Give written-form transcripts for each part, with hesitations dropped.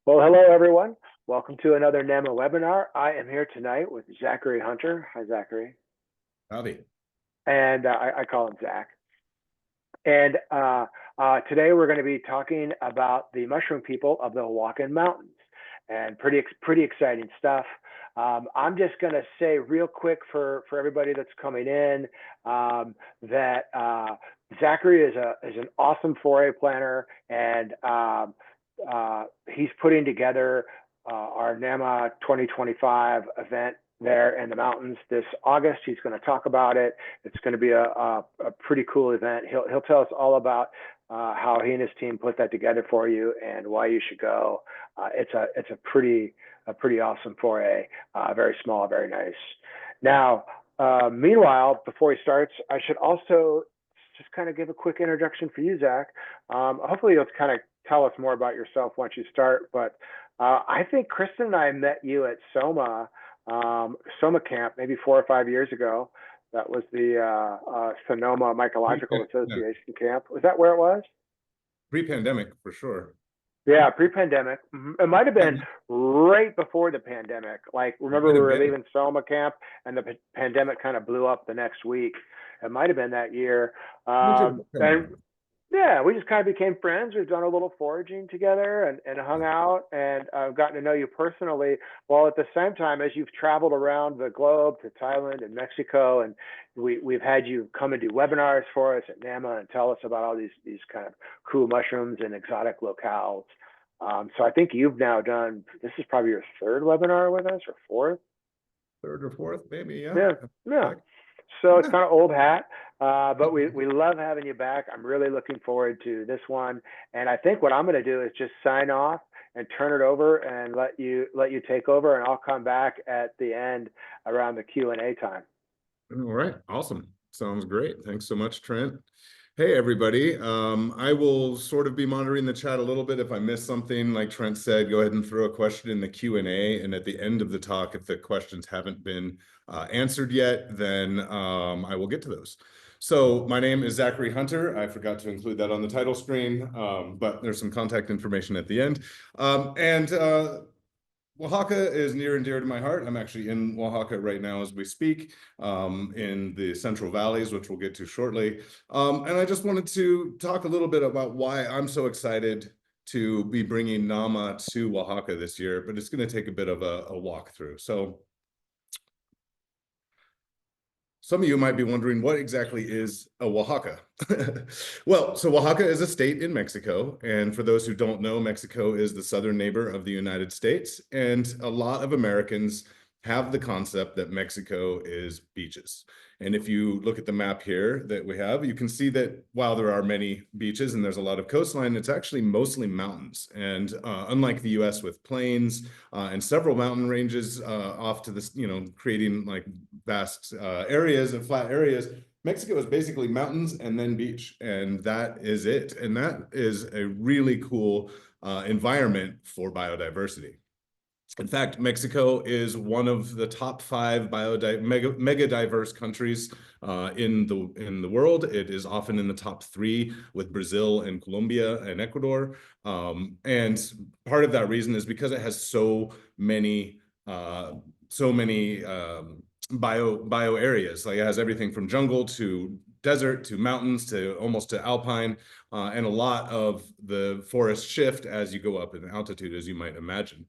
Well, hello everyone. Welcome to another NAMA webinar. I am here tonight with Zachary Hunter. Hi, Zachary. Howdy. And I call him Zach. And today we're going to be talking about the mushroom people of the Oaxacan Mountains, and pretty exciting stuff. I'm just going to say real quick for everybody that's coming in that Zachary is an awesome 4A planner, and he's putting together our NAMA 2025 event there in the mountains this August. He's going to talk about it. It's going to be a pretty cool event. He'll tell us all about how he and his team put that together for you and why you should go. It's a pretty awesome foray. Very small, very nice. Now, meanwhile, before he starts, I should also just kind of give a quick introduction for you, Zach. Hopefully, you'll kind of tell us more about yourself once you start. But I think Kristen and I met you at Soma camp maybe 4 or 5 years ago. That was the Sonoma Mycological Association camp. Was that where it was? Pre-pandemic, for sure. Yeah, pre-pandemic. It might have been right before the pandemic. Like, remember we were leaving Soma camp and the pandemic kind of blew up the next week. It might have been that year. And yeah, we just kind of became friends. We've done a little foraging together and hung out, and I've gotten to know you personally. While at the same time, as you've traveled around the globe to Thailand and Mexico, and we've had you come and do webinars for us at NAMA and tell us about all these kind of cool mushrooms and exotic locales. So I think you've now done, this is probably your third webinar with us, or fourth? Third or fourth, maybe, yeah. So it's kind of old hat, but we love having you back. I'm really looking forward to this one. And I think what I'm going to do is just sign off and turn it over and let you take over, and I'll come back at the end around the Q&A time. All right, awesome. Sounds great. Thanks so much, Trent. Hey, everybody. I will sort of be monitoring the chat a little bit. If I miss something, like Trent said, go ahead and throw a question in the Q&A. And at the end of the talk, if the questions haven't been answered yet, then I will get to those. So my name is Zachary Hunter. I forgot to include that on the title screen, but there's some contact information at the end. Oaxaca is near and dear to my heart. I'm actually in Oaxaca right now as we speak, in the Central Valleys, which we'll get to shortly. And I just wanted to talk a little bit about why I'm so excited to be bringing NAMA to Oaxaca this year, but it's going to take a bit of a walkthrough. So some of you might be wondering, what exactly is a Oaxaca? Well, so Oaxaca is a state in Mexico. And for those who don't know, Mexico is the southern neighbor of the United States. And a lot of Americans have the concept that Mexico is beaches. And if you look at the map here that we have, you can see that while there are many beaches and there's a lot of coastline, it's actually mostly mountains. And unlike the US with plains and several mountain ranges off to this, creating like vast areas and flat areas, Mexico is basically mountains and then beach, and that is it. And that is a really cool environment for biodiversity. In fact, Mexico is one of the top 5 mega diverse countries in the world. It is often in the top 3 with Brazil and Colombia and Ecuador. And part of that reason is because it has so many bio areas. Like, it has everything from jungle to desert to mountains to almost to alpine, and a lot of the forest shift as you go up in altitude, as you might imagine.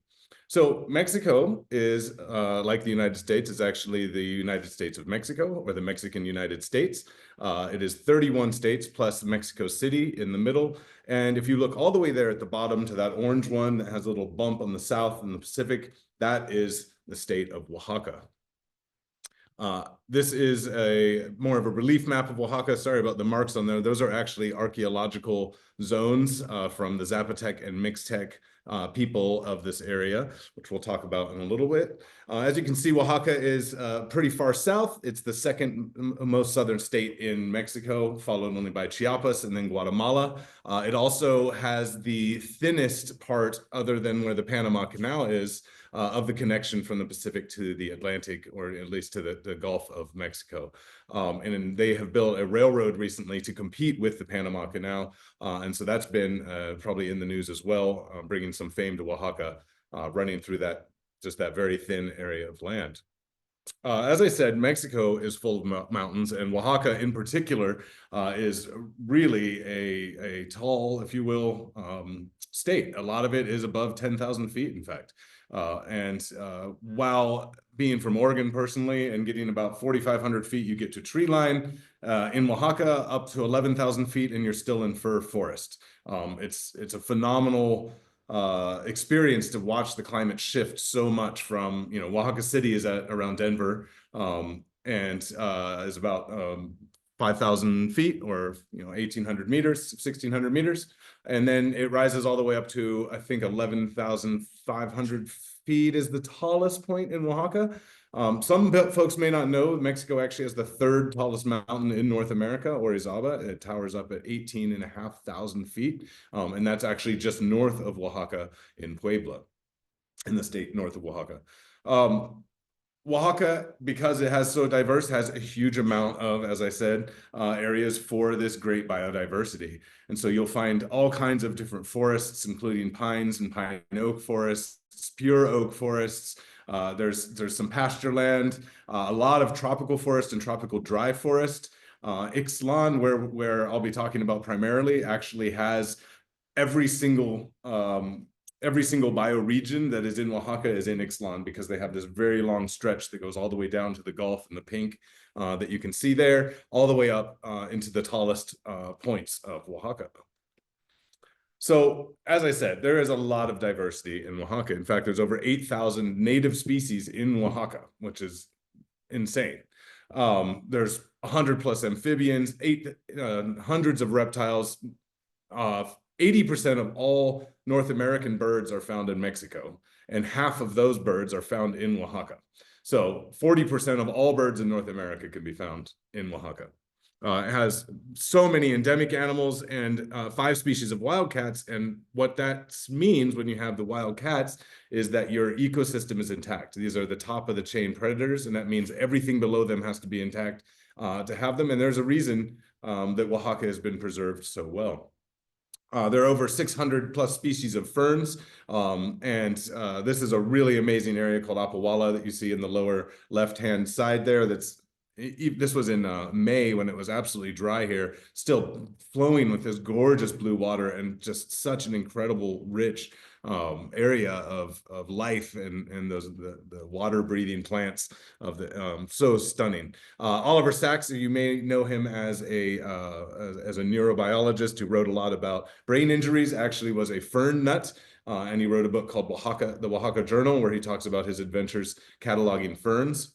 So Mexico is, like the United States, is actually the United States of Mexico, or the Mexican United States. It is 31 states plus Mexico City in the middle. And if you look all the way there at the bottom to that orange one that has a little bump on the south and the Pacific, that is the state of Oaxaca. This is more of a relief map of Oaxaca. Sorry about the marks on there. Those are actually archaeological zones from the Zapotec and Mixtec people of this area, which we'll talk about in a little bit. As you can see, Oaxaca is pretty far south. It's the second most southern state in Mexico, followed only by Chiapas and then Guatemala. It also has the thinnest part, other than where the Panama Canal is, of the connection from the Pacific to the Atlantic, or at least to the Gulf of Mexico. And they have built a railroad recently to compete with the Panama Canal. And so that's been probably in the news as well, bringing some fame to Oaxaca, running through just that very thin area of land. As I said, Mexico is full of mountains, and Oaxaca in particular is really a tall, if you will, state. A lot of it is above 10,000 feet, in fact. While being from Oregon personally and getting about 4,500 feet, you get to tree line. In Oaxaca, up to 11,000 feet, and you're still in fir forest. It's a phenomenal experience to watch the climate shift so much from, Oaxaca City is at around Denver, and is about 5,000 feet, or 1,800 meters, 1,600 meters, and then it rises all the way up to, I think, 11,500 feet is the tallest point in Oaxaca. Some folks may not know Mexico actually has the third tallest mountain in North America, Orizaba. It towers up at 18,500 feet. And that's actually just north of Oaxaca in Puebla, in the state north of Oaxaca. Oaxaca, because it has so diverse, has a huge amount of, as I said, areas for this great biodiversity. And so you'll find all kinds of different forests, including pines and pine oak forests, pure oak forests. There's some pasture land, a lot of tropical forest and tropical dry forest. Ixtlan, where I'll be talking about primarily, actually has every single bioregion that is in Oaxaca is in Ixtlan, because they have this very long stretch that goes all the way down to the Gulf and the pink that you can see there, all the way up into the tallest points of Oaxaca. So, as I said, there is a lot of diversity in Oaxaca. In fact, there's over 8,000 native species in Oaxaca, which is insane. There's 100 plus amphibians, hundreds of reptiles. 80% of all North American birds are found in Mexico, and half of those birds are found in Oaxaca. So 40% of all birds in North America can be found in Oaxaca. It has so many endemic animals and 5 species of wildcats. And what that means when you have the wildcats is that your ecosystem is intact. These are the top of the chain predators, and that means everything below them has to be intact to have them. And there's a reason that Oaxaca has been preserved so well. There are over 600 plus species of ferns, and this is a really amazing area called Apawala that you see in the lower left-hand side there. This was in May, when it was absolutely dry here, still flowing with this gorgeous blue water, and just such an incredible, rich area of life, and the water breathing plants of so stunning. Oliver Sacks, you may know him as a neurobiologist who wrote a lot about brain injuries, actually was a fern nut. And he wrote a book called the Oaxaca Journal, where he talks about his adventures cataloging ferns.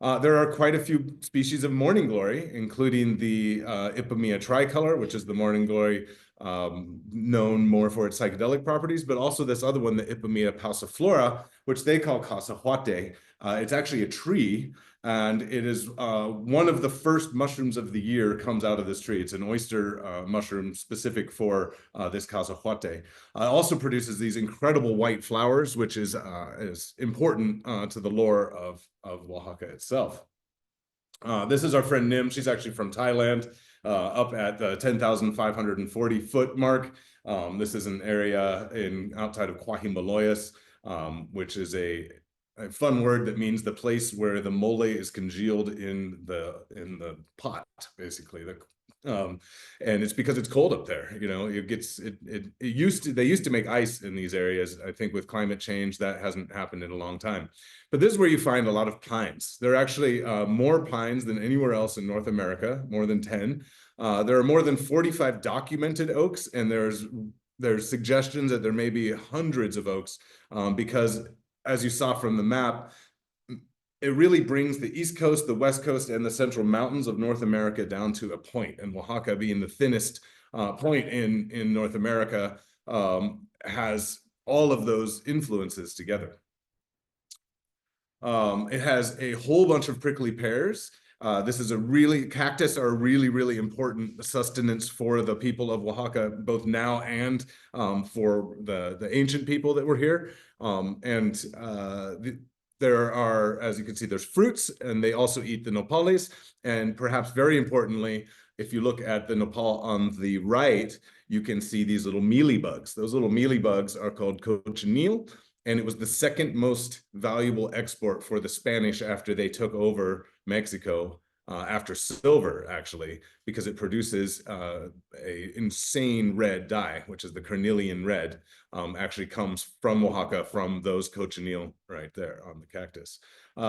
There are quite a few species of morning glory, including the Ipomea tricolor, which is the morning glory known more for its psychedelic properties, but also this other one, the Ipomea pauciflora, which they call casahuate. It's actually a tree, and it is one of the first mushrooms of the year comes out of this tree. It's an oyster mushroom specific for this casahuate. It also produces these incredible white flowers, which is important to the lore of Oaxaca itself. This is our friend Nim. She's actually from Thailand, up at the 10,540 foot mark. This is an area outside of Coajimalloyas, which is a fun word that means the place where the mole is congealed in the pot, basically. And it's because it's cold up there. They used to make ice in these areas. I think with climate change, that hasn't happened in a long time. But this is where you find a lot of pines. There are actually more pines than anywhere else in North America, more than 10. There are more than 45 documented oaks, and there's suggestions that there may be hundreds of oaks, because as you saw from the map, it really brings the East Coast, the West Coast, and the Central Mountains of North America down to a point. And Oaxaca, being the thinnest point in North America, has all of those influences together. It has a whole bunch of prickly pears. This is cactus are a really important sustenance for the people of Oaxaca, both now and for the ancient people that were here. There are, as you can see, there's fruits, and they also eat the nopales. And perhaps very importantly, if you look at the nopal on the right, you can see these little mealybugs. Those little mealybugs are called cochineal, and it was the second most valuable export for the Spanish after they took over Mexico, after silver, actually, because it produces a insane red dye, which is the carnelian red, actually comes from Oaxaca, from those cochineal right there on the cactus.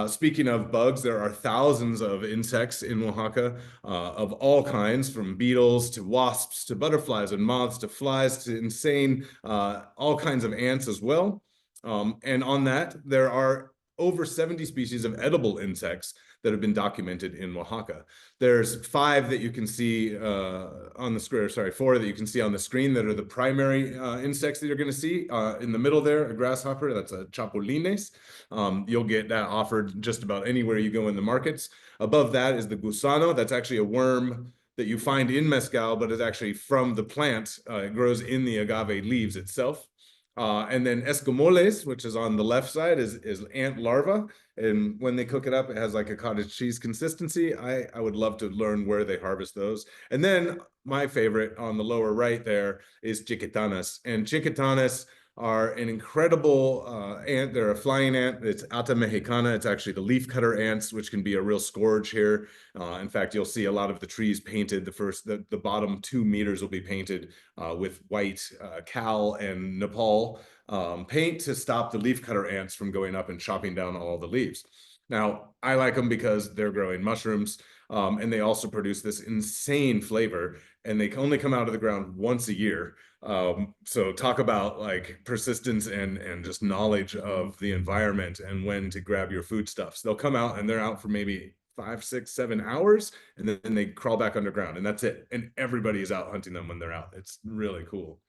Speaking of bugs, there are thousands of insects in Oaxaca, of all kinds, from beetles to wasps to butterflies and moths to flies to insane, all kinds of ants as well. And on that, there are over 70 species of edible insects that have been documented in Oaxaca. There's 5 that you can see on the screen, sorry, 4 that you can see on the screen that are the primary insects that you're going to see. In the middle there, a grasshopper, that's a chapulines. You'll get that offered just about anywhere you go in the markets. Above that is the gusano. That's actually a worm that you find in mezcal, but is actually from the plant. It grows in the agave leaves itself. And then escamoles, which is on the left side, is ant larva. And when they cook it up, it has like a cottage cheese consistency. I would love to learn where they harvest those. And then my favorite on the lower right there is chiquitanas. And chiquitanas are an incredible ant. They're a flying ant. It's Ata mexicana. It's actually the leafcutter ants, which can be a real scourge here. In fact, you'll see a lot of the trees painted. The bottom 2 meters will be painted with white cal and Nepal paint to stop the leafcutter ants from going up and chopping down all the leaves. Now, I like them because they're growing mushrooms, and they also produce this insane flavor, and they only come out of the ground once a year. So talk about like persistence and just knowledge of the environment and when to grab your foodstuffs. They'll come out and they're out for maybe 5, 6, 7 hours, and then they crawl back underground, and that's it. And everybody is out hunting them when they're out. It's really cool.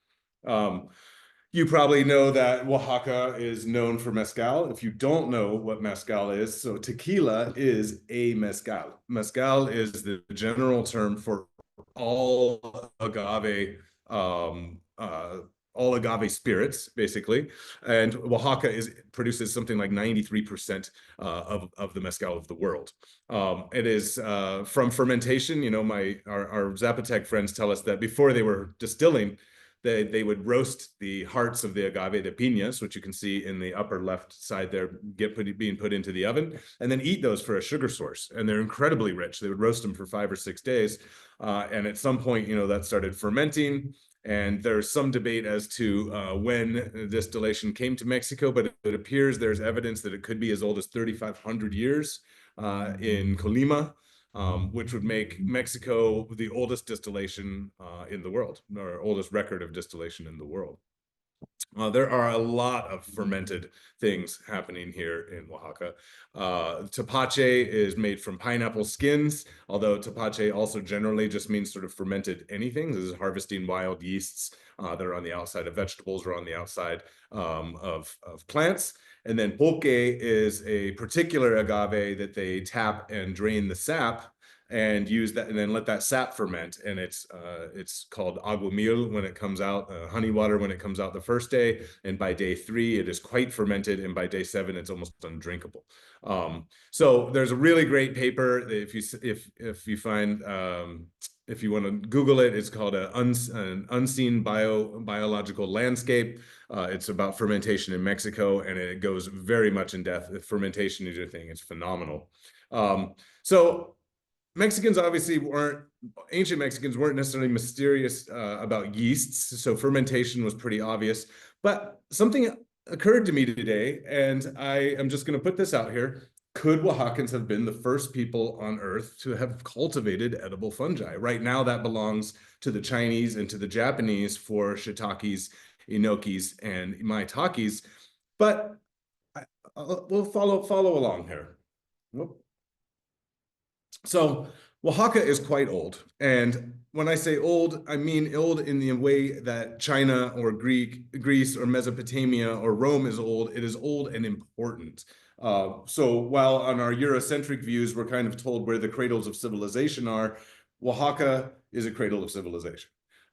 You probably know that Oaxaca is known for mezcal. If you don't know what mezcal is, so tequila is a mezcal. Mezcal is the general term for all agave spirits, basically. And Oaxaca produces something like 93% of the mezcal of the world. It is from fermentation. You know, our Zapotec friends tell us that before they were distilling, they would roast the hearts of the agave, the piñas, which you can see in the upper left side there, being put into the oven, and then eat those for a sugar source. And they're incredibly rich. They would roast them for 5 or 6 days. And at some point, you know, that started fermenting. And there's some debate as to when distillation came to Mexico, but it appears there's evidence that it could be as old as 3,500 years in Colima. Which would make Mexico the oldest distillation in the world, or oldest record of distillation in the world. There are a lot of fermented things happening here in Oaxaca. Tepache is made from pineapple skins, although tepache also generally just means sort of fermented anything. This is harvesting wild yeasts that are on the outside of vegetables or on the outside of plants. And then pulque is a particular agave that they tap and drain the sap and use that, and then let that sap ferment. And it's called aguamiel when it comes out, honey water when it comes out the first day. And by day 3, it is quite fermented. And by day 7, it's almost undrinkable. So there's a really great paper that if you find, if you want to Google it, it's called an unseen biological landscape. It's about fermentation in Mexico, and it goes very much in depth. If fermentation is your thing, it's phenomenal. So Mexicans obviously ancient Mexicans weren't necessarily mysterious about yeasts, so fermentation was pretty obvious. But something occurred to me today, and I am just going to put this out here. Could Oaxacans have been the first people on Earth to have cultivated edible fungi? Right now, that belongs to the Chinese and to the Japanese for shiitakes, enokis, and maitakes. But we'll follow along here. Whoop. So Oaxaca is quite old. And when I say old, I mean old in the way that China or Greece or Mesopotamia or Rome is old. It is old and important. So while on our Eurocentric views, we're kind of told where the cradles of civilization are, Oaxaca is a cradle of civilization.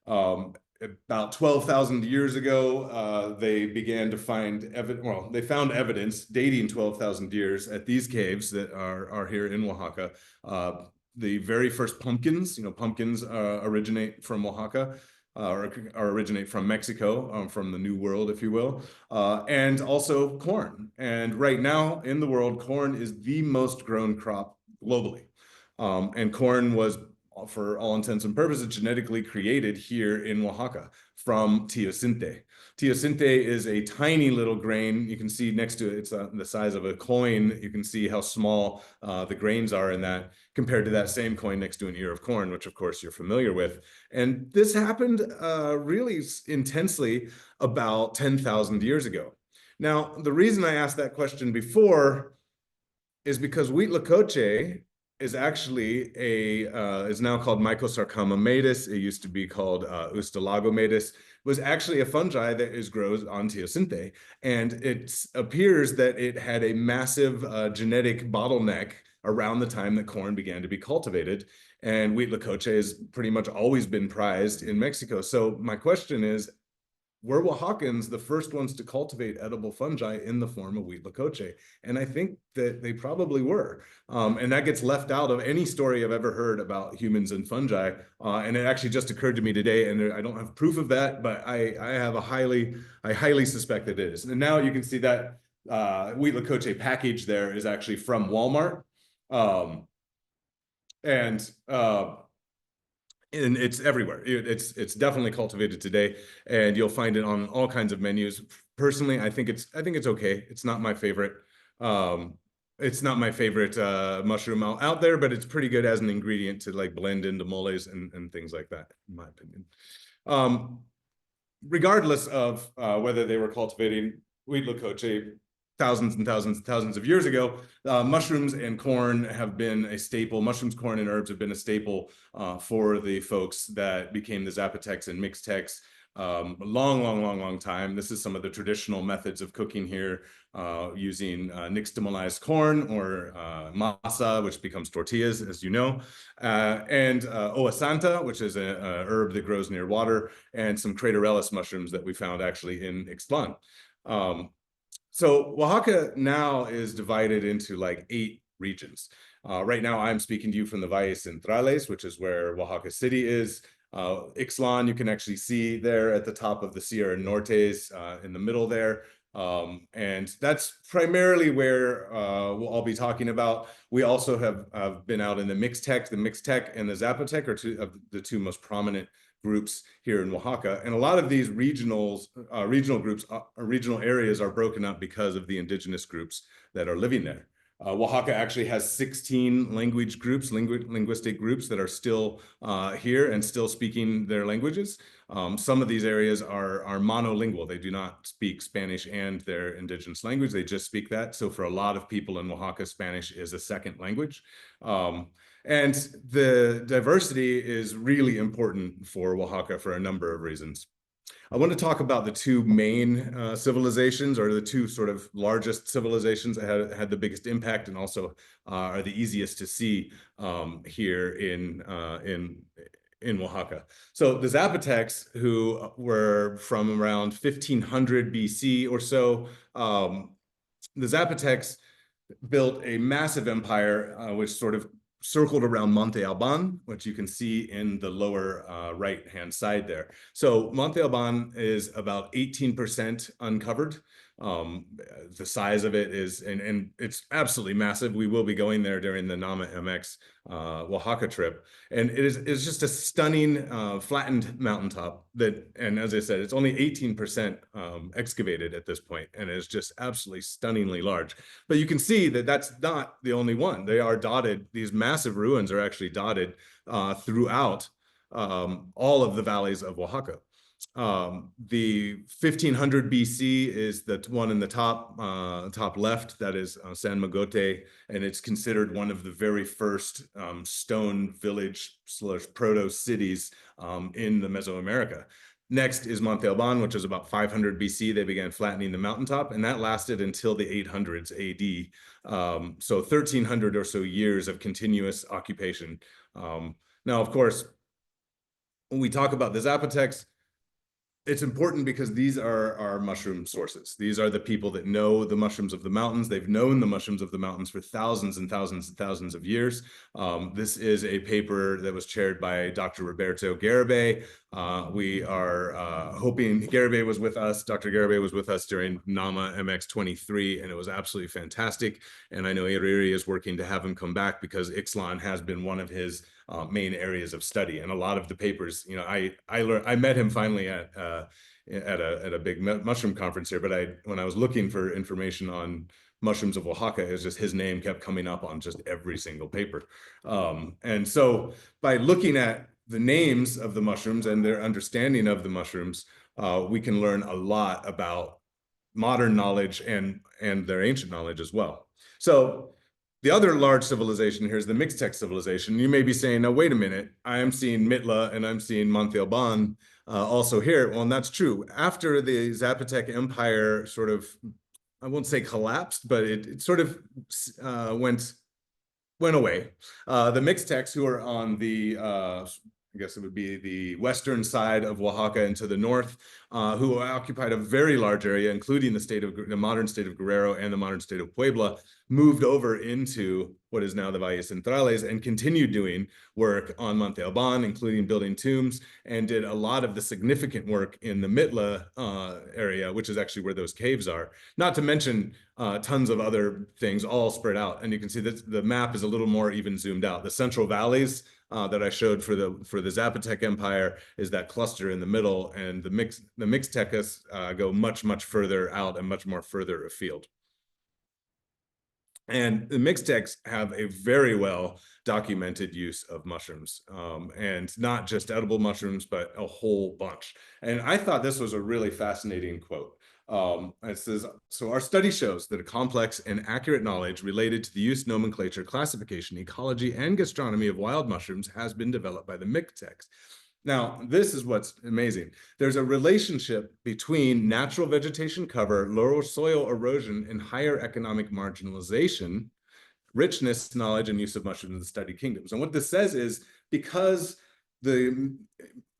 About 12,000 years ago, they began to find evidence. Well, they found evidence dating 12,000 years at these caves that are here in Oaxaca. The very first pumpkins, pumpkins originate from Oaxaca. Or originate from Mexico, from the New World, if you will, and also corn. And right now in the world, corn is the most grown crop globally. And corn was, for all intents and purposes, genetically created here in Oaxaca from teosinte. Teosinte is a tiny little grain. You can see next to it, it's the size of a coin. You can see how small the grains are in that compared to that same coin next to an ear of corn, which of course you're familiar with. And this happened really intensely about 10,000 years ago. Now, the reason I asked that question before is because Huitlacoche is actually is now called Mycosarcoma matus. It used to be called Ustalago matus. Was actually a fungi that grows on teosinte. And it appears that it had a massive genetic bottleneck around the time that corn began to be cultivated. And Huitlacoche has pretty much always been prized in Mexico. So my question is, were Oaxacans the first ones to cultivate edible fungi in the form of Huitlacoche? And I think that they probably were. And that gets left out of any story I've ever heard about humans and fungi. And it actually just occurred to me today, and I don't have proof of that, but I highly suspect that it is. And now you can see that Huitlacoche package there is actually from Walmart. And it's everywhere. It's definitely cultivated today, and you'll find it on all kinds of menus. Personally, I think it's okay. It's not my favorite. It's not my favorite mushroom out there, but it's pretty good as an ingredient to like blend into moles and things like that, in my opinion. Regardless of whether they were cultivating Huitlacoche thousands and thousands and thousands of years ago, mushrooms and corn have been a staple. Mushrooms, corn, and herbs have been a staple for the folks that became the Zapotecs and Mixtecs long time. This is some of the traditional methods of cooking here, using nixtamalized corn or masa, which becomes tortillas, as you know, and oasanta, which is a herb that grows near water, and some craterellus mushrooms that we found actually in Ixtlan. So Oaxaca now is divided into like 8 regions. Right now, I'm speaking to you from the Valles Centrales, which is where Oaxaca City is. Ixtlan, you can actually see there at the top of the Sierra Nortes, in the middle there. And that's primarily where we'll all be talking about. We also have been out in the Mixtec. The Mixtec and the Zapotec are two of the two most prominent groups here in Oaxaca. And a lot of these regional groups, regional areas are broken up because of the indigenous groups that are living there. Oaxaca actually has 16 language groups, linguistic groups that are still here and still speaking their languages. Some of these areas are monolingual. They do not speak Spanish and their indigenous language. They just speak that. So for a lot of people in Oaxaca, Spanish is a second language. And the diversity is really important for Oaxaca for a number of reasons. I want to talk about the two main civilizations, or the two sort of largest civilizations that had the biggest impact, and also are the easiest to see here in Oaxaca. So the Zapotecs, who were from around 1500 BC or so, the Zapotecs built a massive empire, which sort of circled around Monte Alban, which you can see in the lower right-hand side there. So Monte Alban is about 18% uncovered. The size of it is, and it's absolutely massive. We will be going there during the Nama MX Oaxaca trip. And it's just a stunning flattened mountaintop that, and as I said, it's only 18% excavated at this point, and it's just absolutely stunningly large. But you can see that that's not the only one. They are dotted, these massive ruins are actually dotted throughout all of the valleys of Oaxaca. The 1500 BC is the one in the top left. That is San Mogote, and it's considered one of the very first stone village / proto cities in the Mesoamerica. Next is Monte Alban, which is about 500 BC. They began flattening the mountaintop, and that lasted until the 800s AD. So 1300 or so years of continuous occupation. Now, of course, when we talk about the Zapotecs, it's important because these are our mushroom sources. These are the people that know the mushrooms of the mountains. They've known the mushrooms of the mountains for thousands and thousands and thousands of years. This is a paper that was chaired by Dr. Roberto Garibay. We are hoping Garibay was with us. Dr. Garibay was with us during NAMA MX23, and it was absolutely fantastic. And I know Iriri is working to have him come back because Ixtlan has been one of his main areas of study. And a lot of the papers, you know, I met him finally at a big mushroom conference here, but when I was looking for information on mushrooms of Oaxaca, it's just his name kept coming up on just every single paper. And so by looking at the names of the mushrooms and their understanding of the mushrooms, we can learn a lot about modern knowledge and their ancient knowledge as well. So the other large civilization here is the Mixtec civilization. You may be saying, now, wait a minute, I am seeing Mitla and I'm seeing Monte Alban also here. Well, and that's true. After the Zapotec Empire sort of, I won't say collapsed, but it sort of went away. The Mixtecs, who are on the I guess it would be the western side of Oaxaca and to the north, who occupied a very large area, including the modern state of Guerrero and the modern state of Puebla, moved over into what is now the Valles Centrales and continued doing work on Monte Alban, including building tombs, and did a lot of the significant work in the Mitla area, which is actually where those caves are. Not to mention tons of other things all spread out. And you can see that the map is a little more even zoomed out. The Central Valleys that I showed for the Zapotec Empire is that cluster in the middle, and the Mixtecas go much, much further out and much more further afield. And the Mixtecs have a very well documented use of mushrooms, and not just edible mushrooms, but a whole bunch. And I thought this was a really fascinating quote. It says, so our study shows that a complex and accurate knowledge related to the use, nomenclature, classification, ecology, and gastronomy of wild mushrooms has been developed by the Mixtecs. Now, this is what's amazing. There's a relationship between natural vegetation cover, lower soil erosion, and higher economic marginalization, richness, knowledge, and use of mushrooms in the studied kingdoms. And what this says is because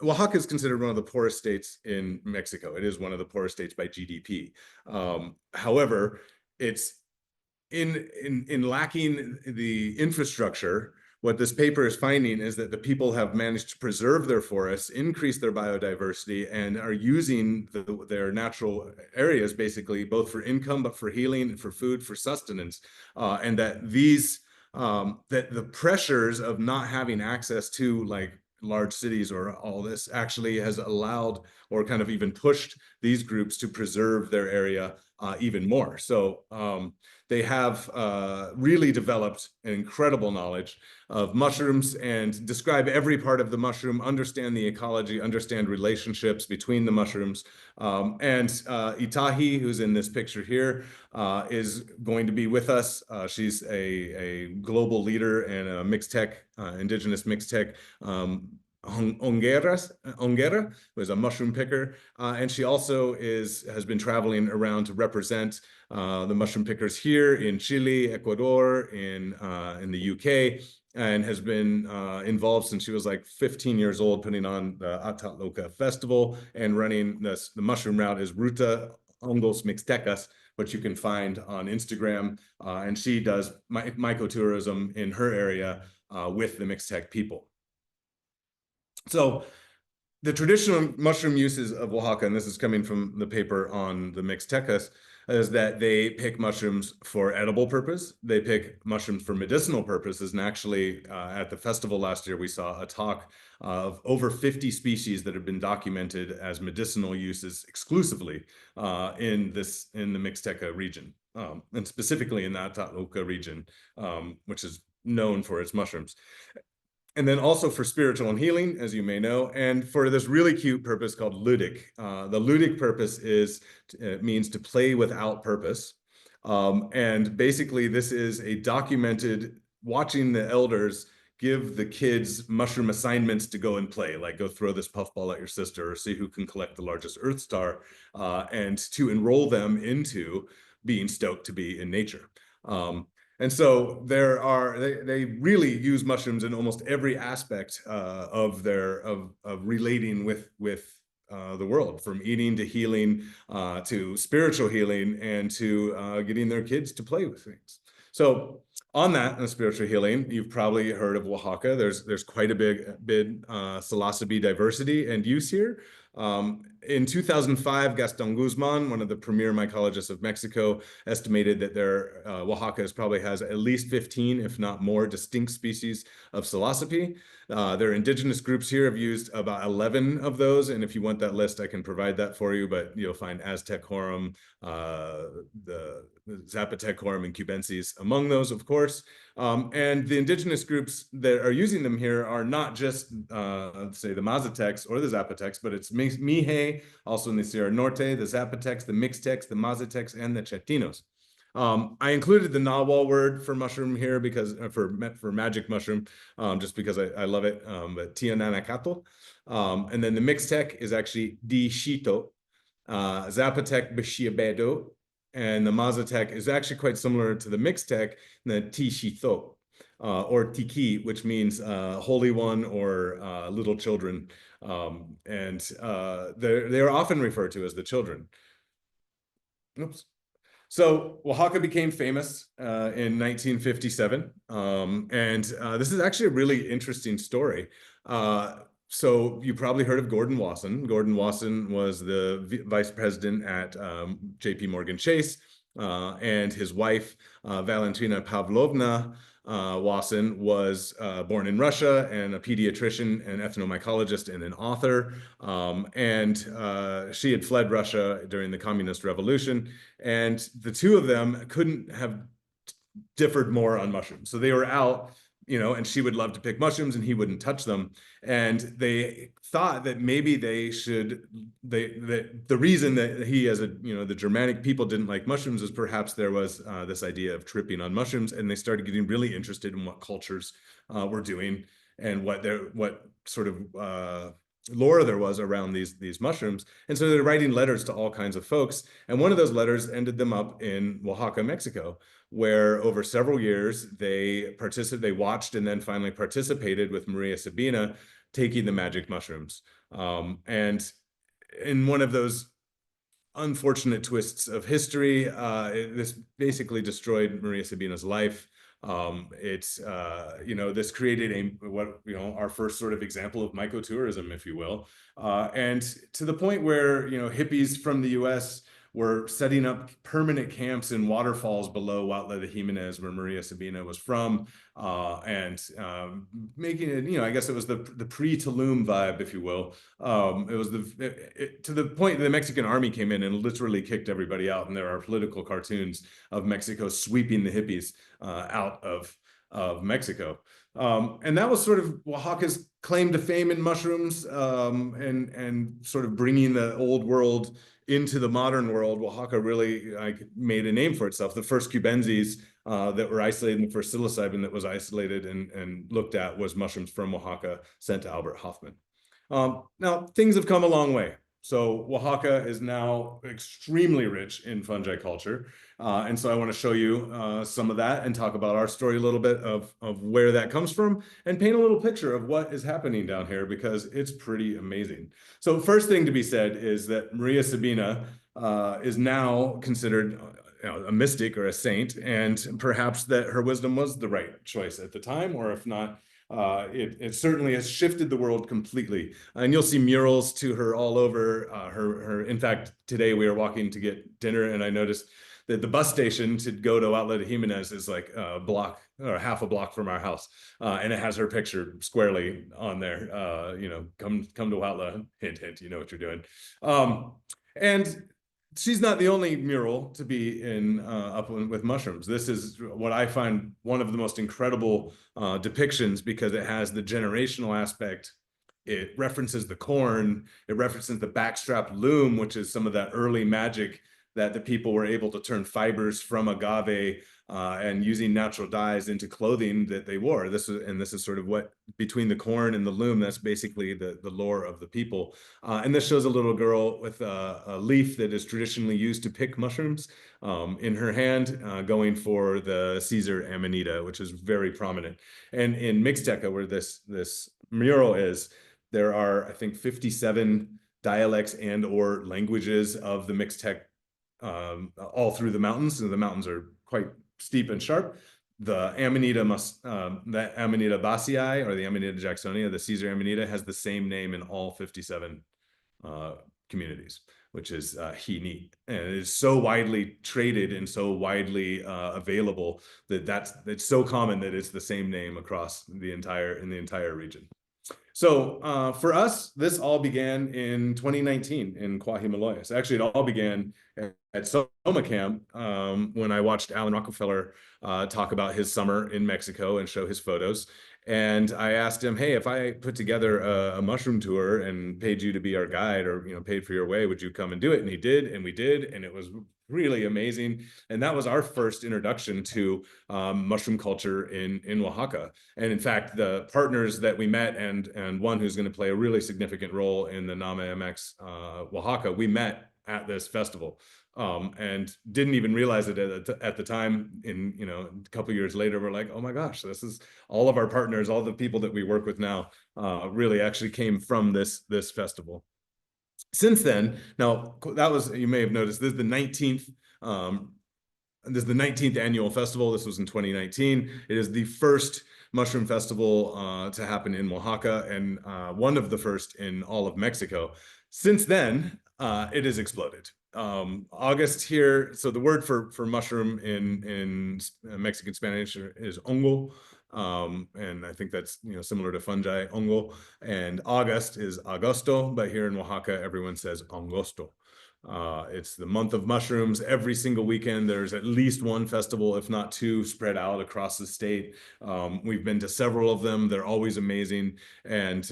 Oaxaca is considered one of the poorest states in Mexico. It is one of the poorest states by GDP. However, it's in lacking the infrastructure. What this paper is finding is that the people have managed to preserve their forests, increase their biodiversity, and are using their natural areas basically both for income, but for healing, for food, for sustenance, and that that the pressures of not having access to like large cities or all this actually has allowed or kind of even pushed these groups to preserve their area even more. So they have really developed an incredible knowledge of mushrooms and describe every part of the mushroom, understand the ecology, understand relationships between the mushrooms. And Itahi, who's in this picture here, is going to be with us. She's a global leader and a Mixtec, indigenous Mixtec Ongera, who is a mushroom picker, and she also has been traveling around to represent the mushroom pickers here in Chile, Ecuador, in the UK, and has been involved since she was like 15 years old, putting on the Atatloca Festival and running the mushroom route is Ruta Hongos Mixtecas, which you can find on Instagram, and she does mycotourism in her area with the Mixtec people. So the traditional mushroom uses of Oaxaca, and this is coming from the paper on the Mixtecas, is that they pick mushrooms for edible purpose. They pick mushrooms for medicinal purposes. And actually, at the festival last year, we saw a talk of over 50 species that have been documented as medicinal uses exclusively in the Mixteca region, and specifically in that Tatloca region, which is known for its mushrooms. And then also for spiritual and healing, as you may know, and for this really cute purpose called ludic. The ludic purpose means to play without purpose. And basically this is a documented watching the elders give the kids mushroom assignments to go and play, like go throw this puffball at your sister or see who can collect the largest Earth star, and to enroll them into being stoked to be in nature. And so they really use mushrooms in almost every aspect of relating with the world, from eating to healing, to spiritual healing, and to getting their kids to play with things. So on that, in spiritual healing, you've probably heard of Oaxaca. There's quite a big psilocybe diversity and use here. In 2005, Gaston Guzman, one of the premier mycologists of Mexico, estimated that Oaxaca probably has at least 15, if not more, distinct species of psilocybe. Their indigenous groups here have used about 11 of those, and if you want that list, I can provide that for you, but you'll find Aztec Horum, the Zapotec Horum, and Cubensis among those, of course. And the indigenous groups that are using them here are not just, say, the Mazatecs or the Zapotecs, but it's Mixe, also in the Sierra Norte, the Zapotecs, the Mixtecs, the Mazatecs, and the Chetinos. I included the Nahuatl word for mushroom here because for magic mushroom, just because I love it. But Tiananacato. And then the Mixtec is actually Dishito, Zapotec Bishiabedo, and the Mazatec is actually quite similar to the Mixtec, the Tishito, or Tiki, which means Holy One or little children. And they are often referred to as the children. Oops. So Oaxaca became famous in 1957, and this is actually a really interesting story. So you probably heard of Gordon Wasson. Gordon Wasson was the vice president at JP Morgan Chase, and his wife, Valentina Pavlovna Wasson, was born in Russia and a pediatrician, an ethnomycologist, and an author. And she had fled Russia during the Communist Revolution, and the two of them couldn't have differed more on mushrooms. So they were out, and she would love to pick mushrooms and he wouldn't touch them. And they thought that maybe that the reason that he, as the Germanic people, didn't like mushrooms was perhaps there was this idea of tripping on mushrooms, and they started getting really interested in what cultures were doing and what sort of lore there was around these mushrooms. And so they're writing letters to all kinds of folks. And one of those letters ended them up in Oaxaca, Mexico, where over several years they watched and then finally participated with Maria Sabina taking the magic mushrooms. And in one of those unfortunate twists of history, this basically destroyed Maria Sabina's life. This created our first sort of example of mycotourism, if you will, and to the point where hippies from the U.S. were setting up permanent camps in waterfalls below Huautla de Jimenez, where Maria Sabina was from, and making it, I guess it was the pre-Tulum vibe, if you will. It was to the point that the Mexican army came in and literally kicked everybody out, and there are political cartoons of Mexico sweeping the hippies out of Mexico. And that was sort of Oaxaca's claim to fame in mushrooms, and sort of bringing the old world into the modern world. Oaxaca really made a name for itself. The first Cubensis that were isolated, and the first psilocybin that was isolated and looked at was mushrooms from Oaxaca sent to Albert Hoffman. Now, things have come a long way. So Oaxaca is now extremely rich in fungi culture. And so I want to show you some of that and talk about our story a little bit of where that comes from and paint a little picture of what is happening down here, because it's pretty amazing. So first thing to be said is that Maria Sabina is now considered a mystic or a saint, and perhaps that her wisdom was the right choice at the time, or if not, it certainly has shifted the world completely. And you'll see murals to her all over her. In fact, today we were walking to get dinner, and I noticed that the bus station to go to Huautla de Jimenez is like a block or half a block from our house, and it has her picture squarely on there. Come to Huautla, hint, hint. You know what you're doing. And she's not the only mural to be in Upland with mushrooms. This is what I find one of the most incredible depictions, because it has the generational aspect. It references the corn. It references the backstrap loom, which is some of that early magic that the people were able to turn fibers from agave and using natural dyes into clothing that they wore. This is sort of what, between the corn and the loom, that's basically the lore of the people. And this shows a little girl with a leaf that is traditionally used to pick mushrooms in her hand, going for the Caesar Amanita, which is very prominent. And in Mixteca, where this mural is, there are, I think, 57 dialects and or languages of the Mixtec all through the mountains. And the mountains are quite steep and sharp. The Amanita the Amanita Basii, or the Amanita Jacksonia, the Caesar Amanita, has the same name in all 57 communities, which is neat. And it is so widely traded and so widely available that it's so common that it's the same name across the entire region. So for us, this all began in 2019 in Quahimaloyas. Actually, it all began at Soma Camp when I watched Alan Rockefeller talk about his summer in Mexico and show his photos. And I asked him, hey, if I put together a mushroom tour and paid you to be our guide, or paid for your way, would you come and do it? And he did, and we did, and it was really amazing. And that was our first introduction to mushroom culture in Oaxaca. And in fact, the partners that we met and one who's going to play a really significant role in the NAMA MX Oaxaca, we met at this festival. And didn't even realize it at the time. A couple years later, we're like, oh my gosh, this is all of our partners, all the people that we work with now really actually came from this festival. Since then, now that was, you may have noticed, this is the 19th annual festival. This was in 2019. It is the first mushroom festival to happen in Oaxaca, and one of the first in all of Mexico. Since then, it has exploded. August here, so the word for mushroom in Mexican Spanish is hongo. And I think that's similar to fungi, hongo. And August is agosto, but here in Oaxaca, everyone says hongosto. It's the month of mushrooms. Every single weekend, there's at least one festival, if not two, spread out across the state. We've been to several of them. They're always amazing. And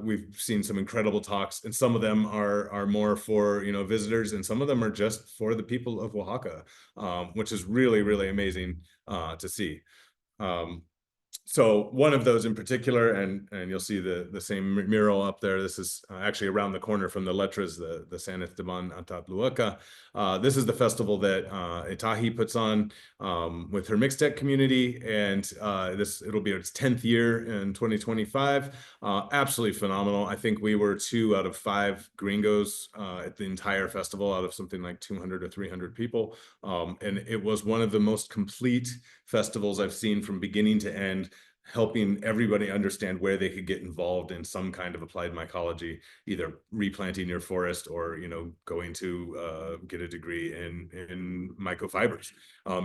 we've seen some incredible talks. And some of them are more for, visitors. And some of them are just for the people of Oaxaca, which is really, really amazing to see. So one of those in particular, and you'll see the same mural up there. This is actually around the corner from the Letras, the San Esteban Atapluaca. This is the festival that Itahi puts on with her Mixtec community, and it'll be its 10th year in 2025. Absolutely phenomenal. I think we were 2 out of 5 gringos at the entire festival, out of something like 200 or 300 people, and it was one of the most complete festivals I've seen from beginning to end, helping everybody understand where they could get involved in some kind of applied mycology, either replanting your forest or going to get a degree in mycofibers.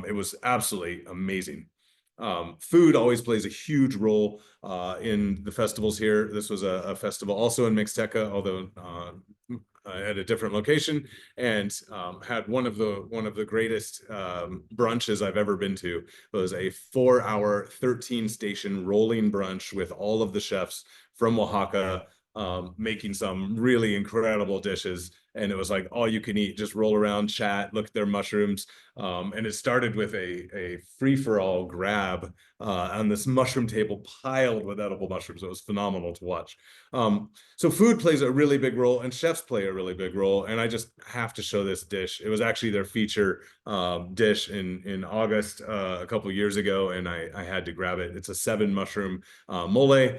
It was absolutely amazing. Food always plays a huge role in the festivals here. This was a festival also in Mixteca, although at a different location, and had one of the greatest brunches I've ever been to. It was a 4-hour, 13-station rolling brunch with all of the chefs from Oaxaca making some really incredible dishes. And it was like all you can eat, just roll around, chat, look at their mushrooms. And it started with a free-for-all grab on this mushroom table piled with edible mushrooms. It was phenomenal to watch. So food plays a really big role, and chefs play a really big role. And I just have to show this dish. It was actually their feature dish in August a couple of years ago, and I had to grab it. It's a 7-mushroom mole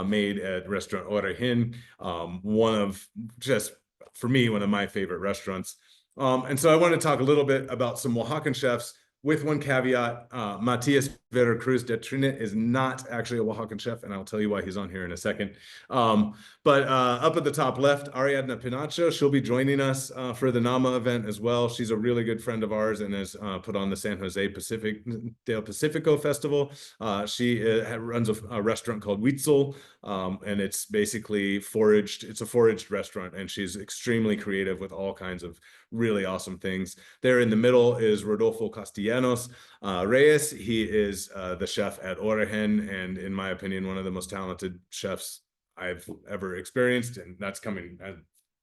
made at restaurant Orahin, one of just, for me, one of my favorite restaurants. And so I want to talk a little bit about some Oaxacan chefs, with one caveat. Matias Veracruz de Trina is not actually a Oaxacan chef, and I'll tell you why he's on here in a second. But up at the top left, Ariadna Pinacho, she'll be joining us for the NAMA event as well. She's a really good friend of ours and has put on the San Jose del Pacifico Festival. She runs a restaurant called Huitzel, and it's basically foraged. It's a foraged restaurant, and she's extremely creative with all kinds of really awesome things. There in the middle is Rodolfo Castellanos Reyes. He is the chef at Origen, and in my opinion, one of the most talented chefs I've ever experienced. And that's coming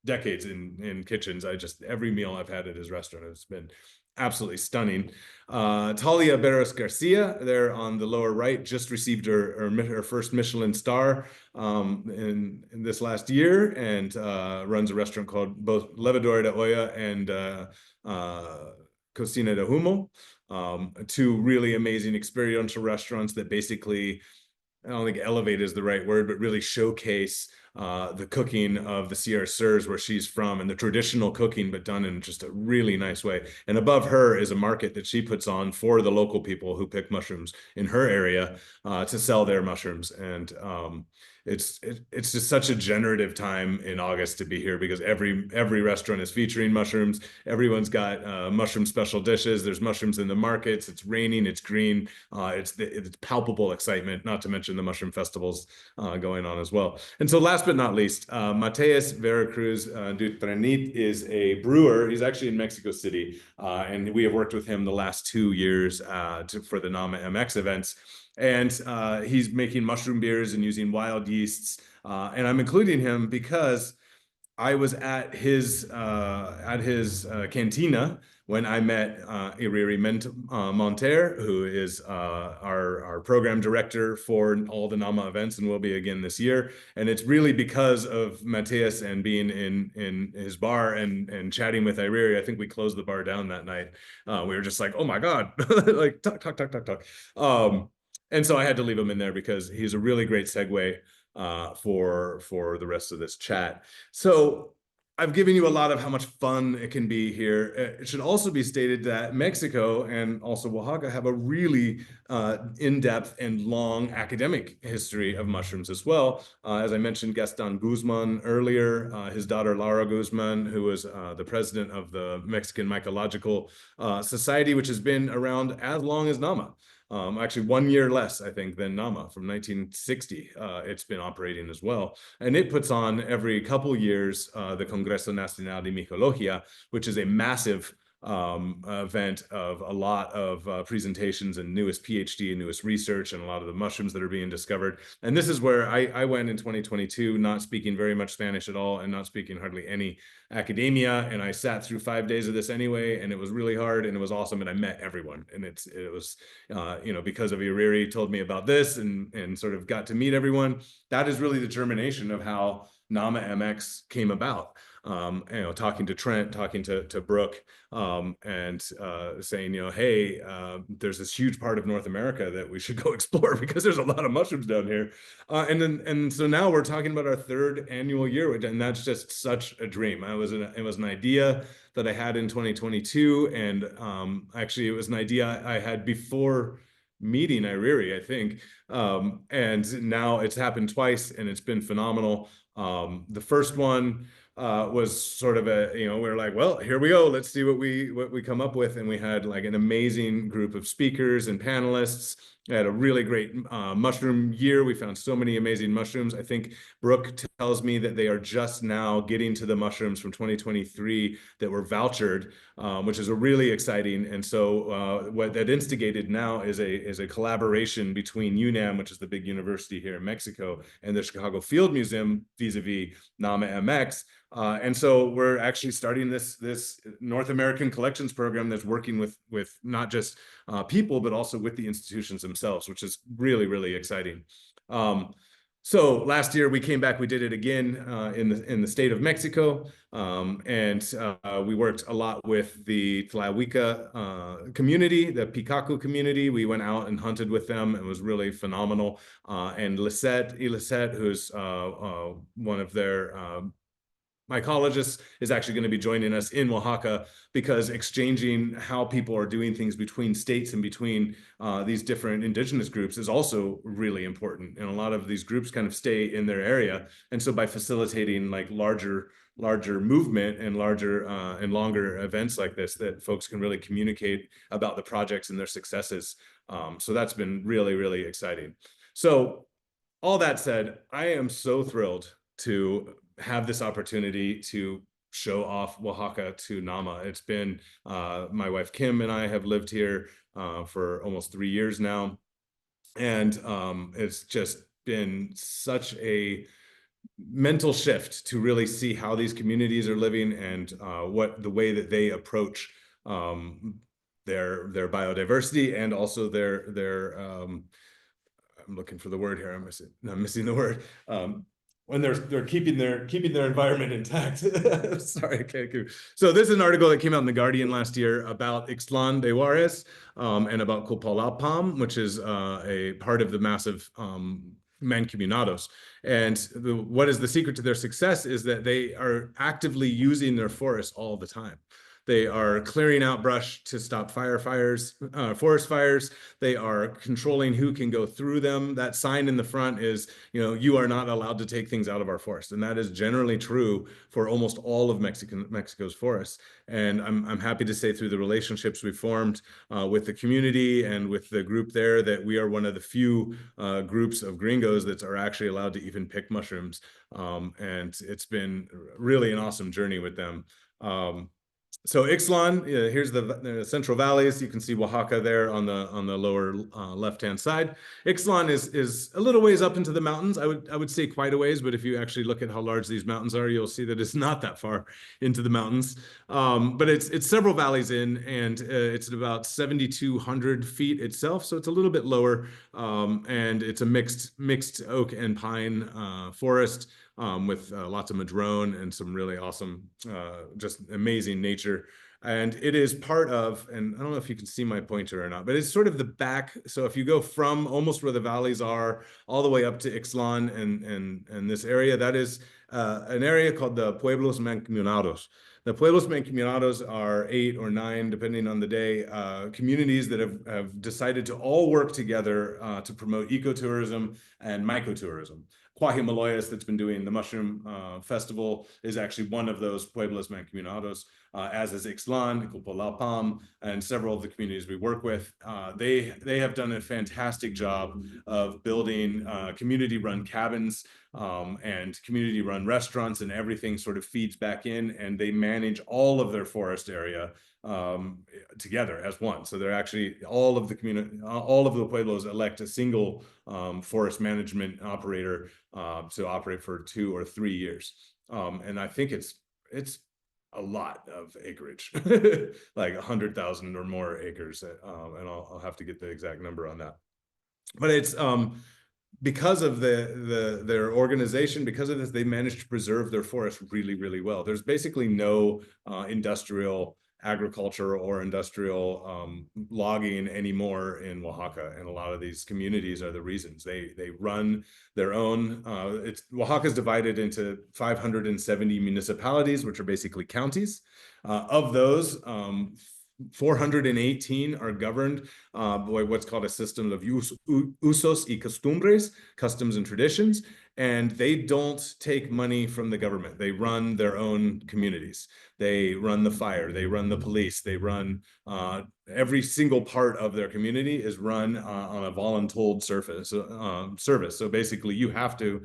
decades in kitchens. Every meal I've had at his restaurant has been absolutely stunning. Talia Barros Garcia, there on the lower right, just received her first Michelin star in this last year, and runs a restaurant called both Levadura de Olla and Cocina de Humo. Two really amazing experiential restaurants that basically, I don't think elevate is the right word, but really showcase the cooking of the Sierra Surs, where she's from, and the traditional cooking, but done in just a really nice way. And above her is a market that she puts on for the local people who pick mushrooms in her area to sell their mushrooms. And it's just such a generative time in August to be here, because every restaurant is featuring mushrooms. Everyone's got mushroom special dishes. There's mushrooms in the markets. It's raining. It's green. It's palpable excitement, not to mention the mushroom festivals going on as well. And so last but not least, Mateus Veracruz Dutrenit is a brewer. He's actually in Mexico City, and we have worked with him the last 2 years for the NAMA MX events. And he's making mushroom beers and using wild yeasts. And I'm including him because I was at his cantina when I met Iriri Monter, who is our program director for all the NAMA events, and will be again this year. And it's really because of Mateus and being in his bar and chatting with Iriri. I think we closed the bar down that night. We were just like, oh my God, like talk. And so I had to leave him in there because he's a really great segue for the rest of this chat. So I've given you a lot of how much fun it can be here. It should also be stated that Mexico and also Oaxaca have a really in-depth and long academic history of mushrooms as well. As I mentioned, Gaston Guzman earlier, his daughter Laura Guzman, who was the president of the Mexican Mycological Society, which has been around as long as NAMA. Actually 1 year less, I think, than NAMA. From 1960, it's been operating as well. And it puts on every couple years the Congreso Nacional de Mycologia, which is a massive event of a lot of presentations and newest PhD and newest research and a lot of the mushrooms that are being discovered. And this is where I went in 2022, not speaking very much Spanish at all and not speaking hardly any academia. And I sat through 5 days of this anyway, and it was really hard and it was awesome. And I met everyone. And it was, because of Iriri told me about this and sort of got to meet everyone. That is really the germination of how NAMA MX came about. Talking to Trent, talking to Brooke, and saying, hey, there's this huge part of North America that we should go explore because there's a lot of mushrooms down here. And so now we're talking about our 3rd annual year, and that's just such a dream. It was an idea that I had in 2022, and actually it was an idea I had before meeting Iriri, I think. And now it's happened twice, and it's been phenomenal. The first one was sort of we were like, well, here we go. Let's see what we come up with. And we had like an amazing group of speakers and panelists. I had a really great mushroom year. We found so many amazing mushrooms. I think Brooke tells me that they are just now getting to the mushrooms from 2023 that were vouchered, which is a really exciting. And so what that instigated now is a collaboration between UNAM, which is the big university here in Mexico, and the Chicago Field Museum vis-a-vis NAMA MX. And so we're actually starting this North American collections program that's working with not just people, but also with the institutions themselves, which is really, really exciting. So last year we came back, we did it again in the state of Mexico, and we worked a lot with the Tlahuica community, the Picaco community. We went out and hunted with them. It was really phenomenal. And Lisette, who's one of their mycologist, is actually going to be joining us in Oaxaca, because exchanging how people are doing things between states and between these different indigenous groups is also really important. And a lot of these groups kind of stay in their area. And so by facilitating like larger movement and larger and longer events like this, that folks can really communicate about the projects and their successes. So that's been really, really exciting. So all that said, I am so thrilled to have this opportunity to show off Oaxaca to NAMA. It's been, my wife Kim and I have lived here for almost 3 years now. And it's just been such a mental shift to really see how these communities are living and what the way that they approach their biodiversity and also their I'm looking for the word here. I'm missing the word. When they're keeping their environment intact. Sorry, I can't keep. So this is an article that came out in the Guardian last year about Ixtlan de Juarez and about Copalapam, which is a part of the massive mancomunados. And what is the secret to their success is that they are actively using their forests all the time. They are clearing out brush to stop forest fires. They are controlling who can go through them. That sign in the front is, you are not allowed to take things out of our forest. And that is generally true for almost all of Mexico's forests. And I'm happy to say through the relationships we've formed with the community and with the group there that we are one of the few groups of gringos that are actually allowed to even pick mushrooms. And it's been really an awesome journey with them. So Ixtlan, here's the Central Valleys. You can see Oaxaca there on the lower left-hand side. Ixtlan is a little ways up into the mountains. I would say quite a ways, but if you actually look at how large these mountains are, you'll see that it's not that far into the mountains. But it's several valleys in, and it's at about 7,200 feet itself, so it's a little bit lower. And it's a mixed oak and pine forest. With lots of madrone and some really awesome, just amazing nature. And it is part of, and I don't know if you can see my pointer or not, but it's sort of the back. So if you go from almost where the valleys are all the way up to Ixtlan and this area, that is an area called the Pueblos Mancomunados. The Pueblos Mancomunados are 8 or 9, depending on the day, communities that have decided to all work together to promote ecotourism and mycotourism. Cuajimaloyas, that's been doing the mushroom festival, is actually one of those Pueblos Mancomunados, as is Ixtlan, Copalapam, and several of the communities we work with. They have done a fantastic job of building community-run cabins and community-run restaurants, and everything sort of feeds back in, and they manage all of their forest area together as one. So they're actually all of the pueblos elect a single forest management operator to operate for 2 or 3 years. And I think it's a lot of acreage, like 100,000 or more acres. And I'll have to get the exact number on that. But it's because of their organization, because of this, they managed to preserve their forest really, really well. There's basically no industrial agriculture or industrial logging anymore in Oaxaca, and a lot of these communities are the reasons. They run their own. Oaxaca is divided into 570 municipalities, which are basically counties. Of those, 418 are governed by what's called a system of usos y costumbres, customs and traditions, and they don't take money from the government. They run their own communities. They run the fire, they run the police, they run every single part of their community is run on a voluntold service. So basically you have to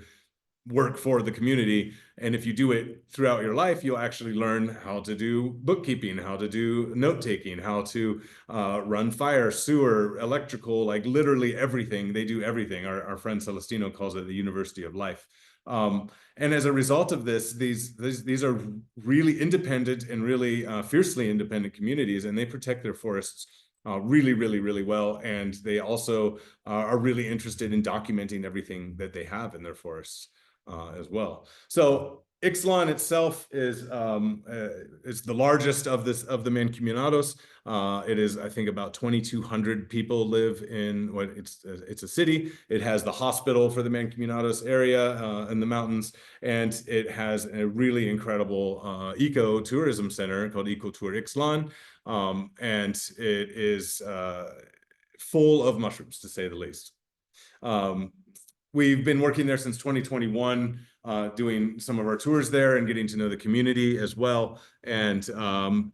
work for the community. And if you do it throughout your life, you'll actually learn how to do bookkeeping, how to do note-taking, how to run fire, sewer, electrical, like literally everything. They do everything. Our friend Celestino calls it the University of Life. And as a result of this, these are really independent and really fiercely independent communities, and they protect their forests really, really, really well. And they also are really interested in documenting everything that they have in their forests as well. So Ixtlan itself is the largest of the mancomunados. It is, I think, about 2,200 people live in what it's a city. It has the hospital for the mancomunados area in the mountains, and it has a really incredible eco-tourism center called Ecotour Ixtlan, and it is full of mushrooms, to say the least. We've been working there since 2021, doing some of our tours there and getting to know the community as well. And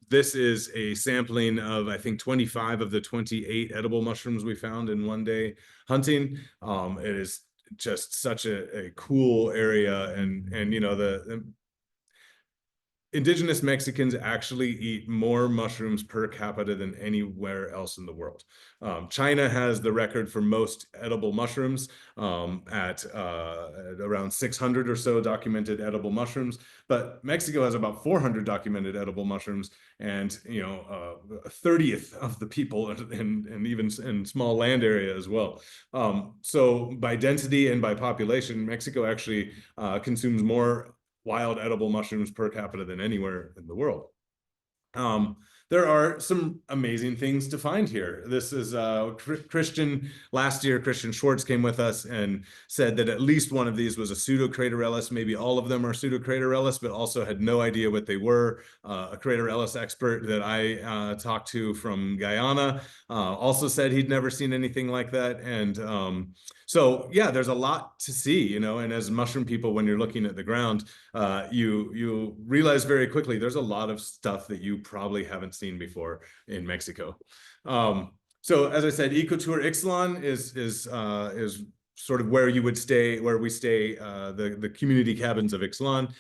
this is a sampling of, I think, 25 of the 28 edible mushrooms we found in one day hunting. It is just such a cool area, and indigenous Mexicans actually eat more mushrooms per capita than anywhere else in the world. China has the record for most edible mushrooms at around 600 or so documented edible mushrooms, but Mexico has about 400 documented edible mushrooms, and a 30th of the people, and even in small land area as well. So by density and by population, Mexico actually consumes more wild edible mushrooms per capita than anywhere in the world. There are some amazing things to find here. This is Christian. Last year, Christian Schwartz came with us and said that at least one of these was a pseudocraterellus. Maybe all of them are pseudocraterellus, but also had no idea what they were. A craterellus expert that I talked to from Guyana also said he'd never seen anything like that. And so, yeah, there's a lot to see, and as mushroom people, when you're looking at the ground, you realize very quickly there's a lot of stuff that you probably haven't seen before in Mexico. So as I said, Ecotour Ixtlan is sort of where you would stay, where we stay, the community cabins of Ixtlan.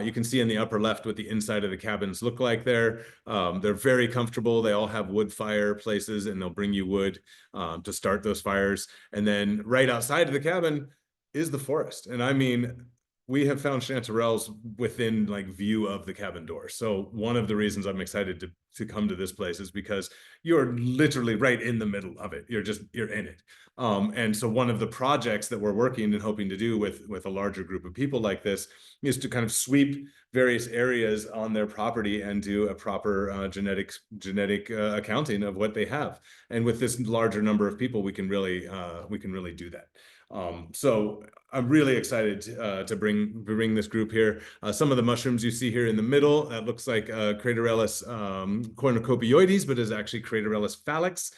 You can see in the upper left what the inside of the cabins look like there. They're very comfortable. They all have wood fireplaces, and they'll bring you wood to start those fires. And then right outside of the cabin is the forest. And I mean, we have found chanterelles within view of the cabin door. So one of the reasons I'm excited to come to this place is because you're literally right in the middle of it. You're in it. And so one of the projects that we're working and hoping to do with a larger group of people like this is to kind of sweep various areas on their property and do a proper genetic accounting of what they have. And with this larger number of people, we can really do that. So I'm really excited to bring this group here. Some of the mushrooms you see here in the middle, that looks like Craterellus cornucopioides, but is actually Craterellus phalanx.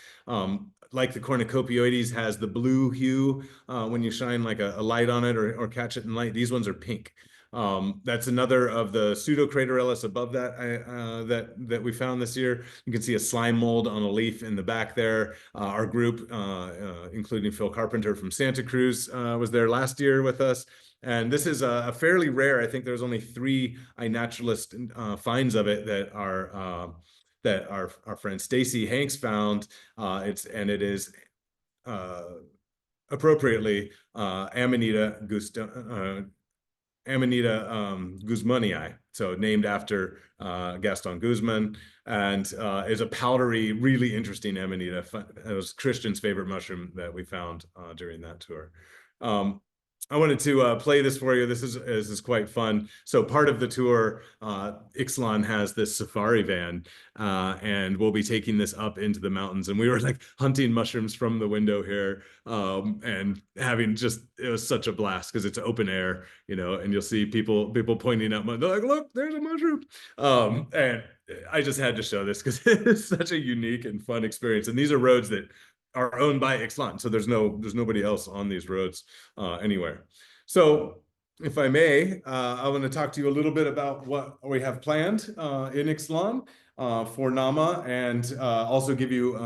Like the cornucopioides has the blue hue when you shine a light on it or catch it in light. These ones are pink. That's another of the pseudocraterellus above that that we found this year. You can see a slime mold on a leaf in the back there. Our group, including Phil Carpenter from Santa Cruz, was there last year with us. And this is a fairly rare. I think there's only 3 iNaturalist finds of it that our friend Stacy Hanks found. It is appropriately Amanita guzmanii, so named after Gaston Guzman, and is a powdery, really interesting Amanita. It was Christian's favorite mushroom that we found during that tour. I wanted to play this for you. This is quite fun. So part of the tour, Ixtlan has this safari van, and we'll be taking this up into the mountains. And we were hunting mushrooms from the window here, and having it was such a blast because it's open air, and you'll see people pointing out, they're like, look, there's a mushroom. And I just had to show this because it's such a unique and fun experience. And these are roads that are owned by Ixtlan, so there's nobody else on these roads anywhere. So if I may, I want to talk to you a little bit about what we have planned in Ixtlan for NAMA, and also give you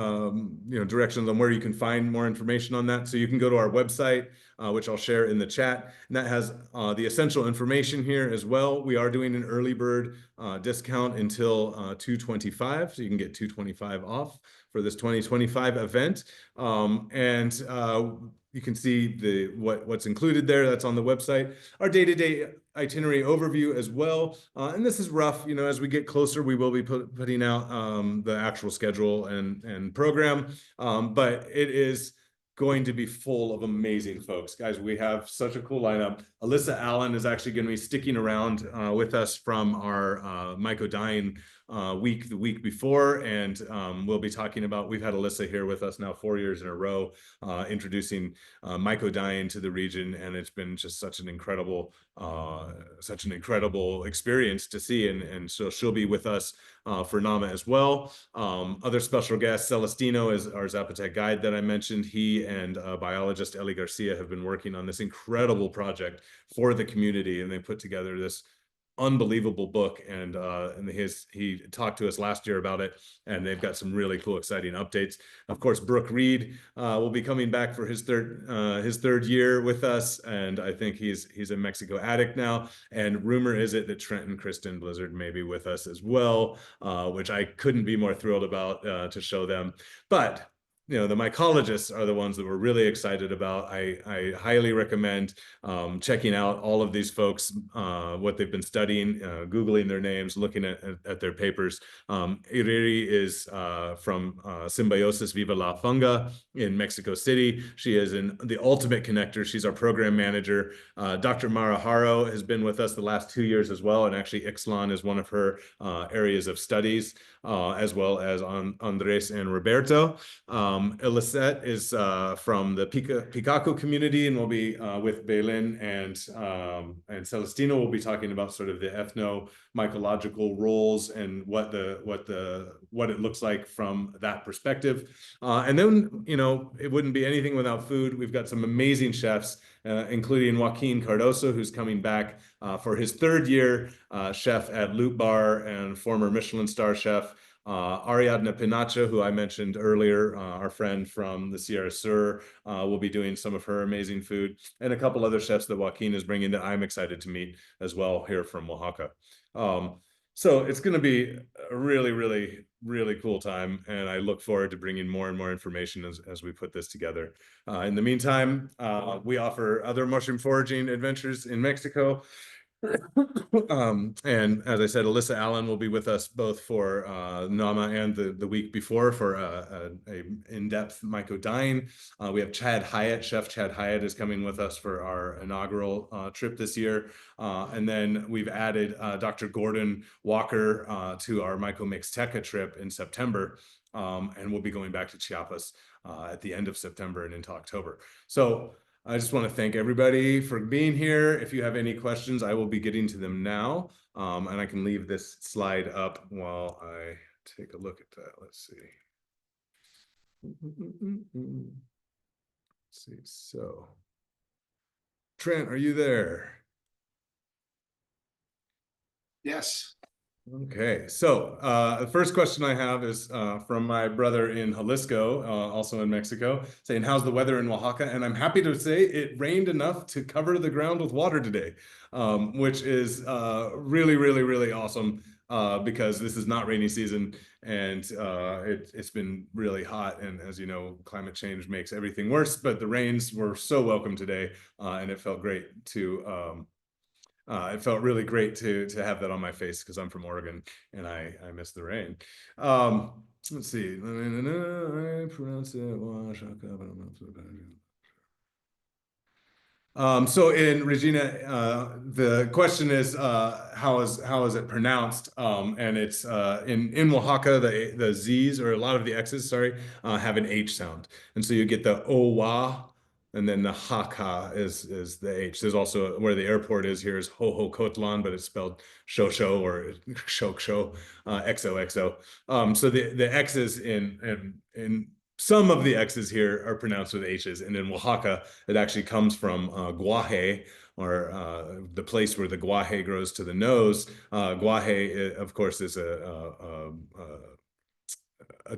directions on where you can find more information on that. So you can go to our website, which I'll share in the chat, and that has the essential information here as well. We are doing an early bird discount until $225, so you can get $225 off for this 2025 event. You can see what's included there. That's on the website. Our day-to-day itinerary overview as well. And this is rough. As we get closer, we will be putting out the actual schedule and program. But it is going to be full of amazing folks. Guys, we have such a cool lineup. Alyssa Allen is actually going to be sticking around with us from our mycology week the week before, and we'll be talking about, we've had Alyssa here with us now 4 years in a row, introducing mycology to the region, and it's been just such an incredible experience to see, and so she'll be with us for NAMA as well. Other special guests, Celestino is our Zapotec guide that I mentioned. He and biologist Eli Garcia have been working on this incredible project for the community, and they put together this unbelievable book, and he talked to us last year about it, and they've got some really cool, exciting updates. Of course, Brooke Reed will be coming back for his third year with us, and I think he's a Mexico addict now. And rumor is it that Trent and Kristen Blizzard may be with us as well, which I couldn't be more thrilled about to show them. But the mycologists are the ones that we're really excited about. I highly recommend checking out all of these folks, what they've been studying, Googling their names, looking at their papers. Iriri is from Symbiosis Viva la Funga in Mexico City. She is the ultimate connector. She's our program manager. Dr. Mara Haro has been with us the last 2 years as well, and actually Ixtlan is one of her areas of studies, as well as Andres and Roberto. Elisette is from the Picaco community, and will be with Belen and Celestino. Will be talking about sort of the ethno-mycological roles and what it looks like from that perspective. And then, it wouldn't be anything without food. We've got some amazing chefs, including Joaquin Cardoso, who's coming back for his third year, chef at Loot Bar and former Michelin star chef. Ariadna Pinacha, who I mentioned earlier, our friend from the Sierra Sur, will be doing some of her amazing food, and a couple other chefs that Joaquin is bringing that I'm excited to meet as well here from Oaxaca. So it's going to be a really, really, really cool time, and I look forward to bringing more and more information as we put this together. In the meantime, we offer other mushroom foraging adventures in Mexico. And as I said, Alyssa Allen will be with us both for NAMA and the week before for a in-depth myco dine. We have Chef Chad Hyatt is coming with us for our inaugural trip this year. And then we've added Dr. Gordon Walker to our Myco Mixteca trip in September. And we'll be going back to Chiapas at the end of September and into October. So I just want to thank everybody for being here. If you have any questions, I will be getting to them now. And I can leave this slide up while I take a look at that. Let's see. Let's see. So, Trent, are you there? Yes. Okay, so the first question I have is from my brother in Jalisco, also in Mexico, saying, how's the weather in Oaxaca? And I'm happy to say it rained enough to cover the ground with water today, which is really, really, really awesome because this is not rainy season, and it's been really hot. And as you know, climate change makes everything worse, but the rains were so welcome today, and it felt great to it felt really great to have that on my face because I'm from Oregon and I miss the rain. Let's see. I pronounce it Oaxaca, but I'm not so bad. So in Regina, the question is how is it pronounced? And it's in Oaxaca, the Z's, or a lot of the X's, sorry, have an H sound, and so you get the Owa. And then the Haka is the H. There's also, where the airport is here is Hohokotlan, but it's spelled Shosho or Shoksho, XOXO. So the X's in some of the X's here are pronounced with H's, and in Oaxaca, it actually comes from guaje, or the place where the guaje grows to the nose. Guaje, of course, is a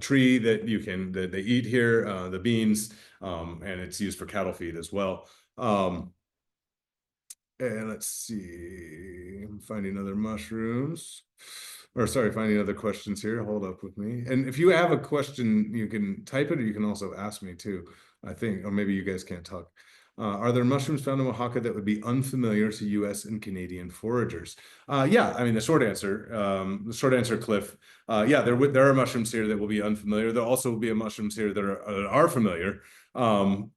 tree that that they eat here, the beans, and it's used for cattle feed as well. And let's see, I'm finding other mushrooms, or sorry, finding other questions here. Hold up with me. And if you have a question, you can type it, or you can also ask me too, I think, or maybe you guys can't talk. Are there mushrooms found in Oaxaca that would be unfamiliar to US and Canadian foragers? Yeah, I mean, the short answer, Cliff, yeah, there are mushrooms here that will be unfamiliar. There also will be mushrooms here that are familiar. And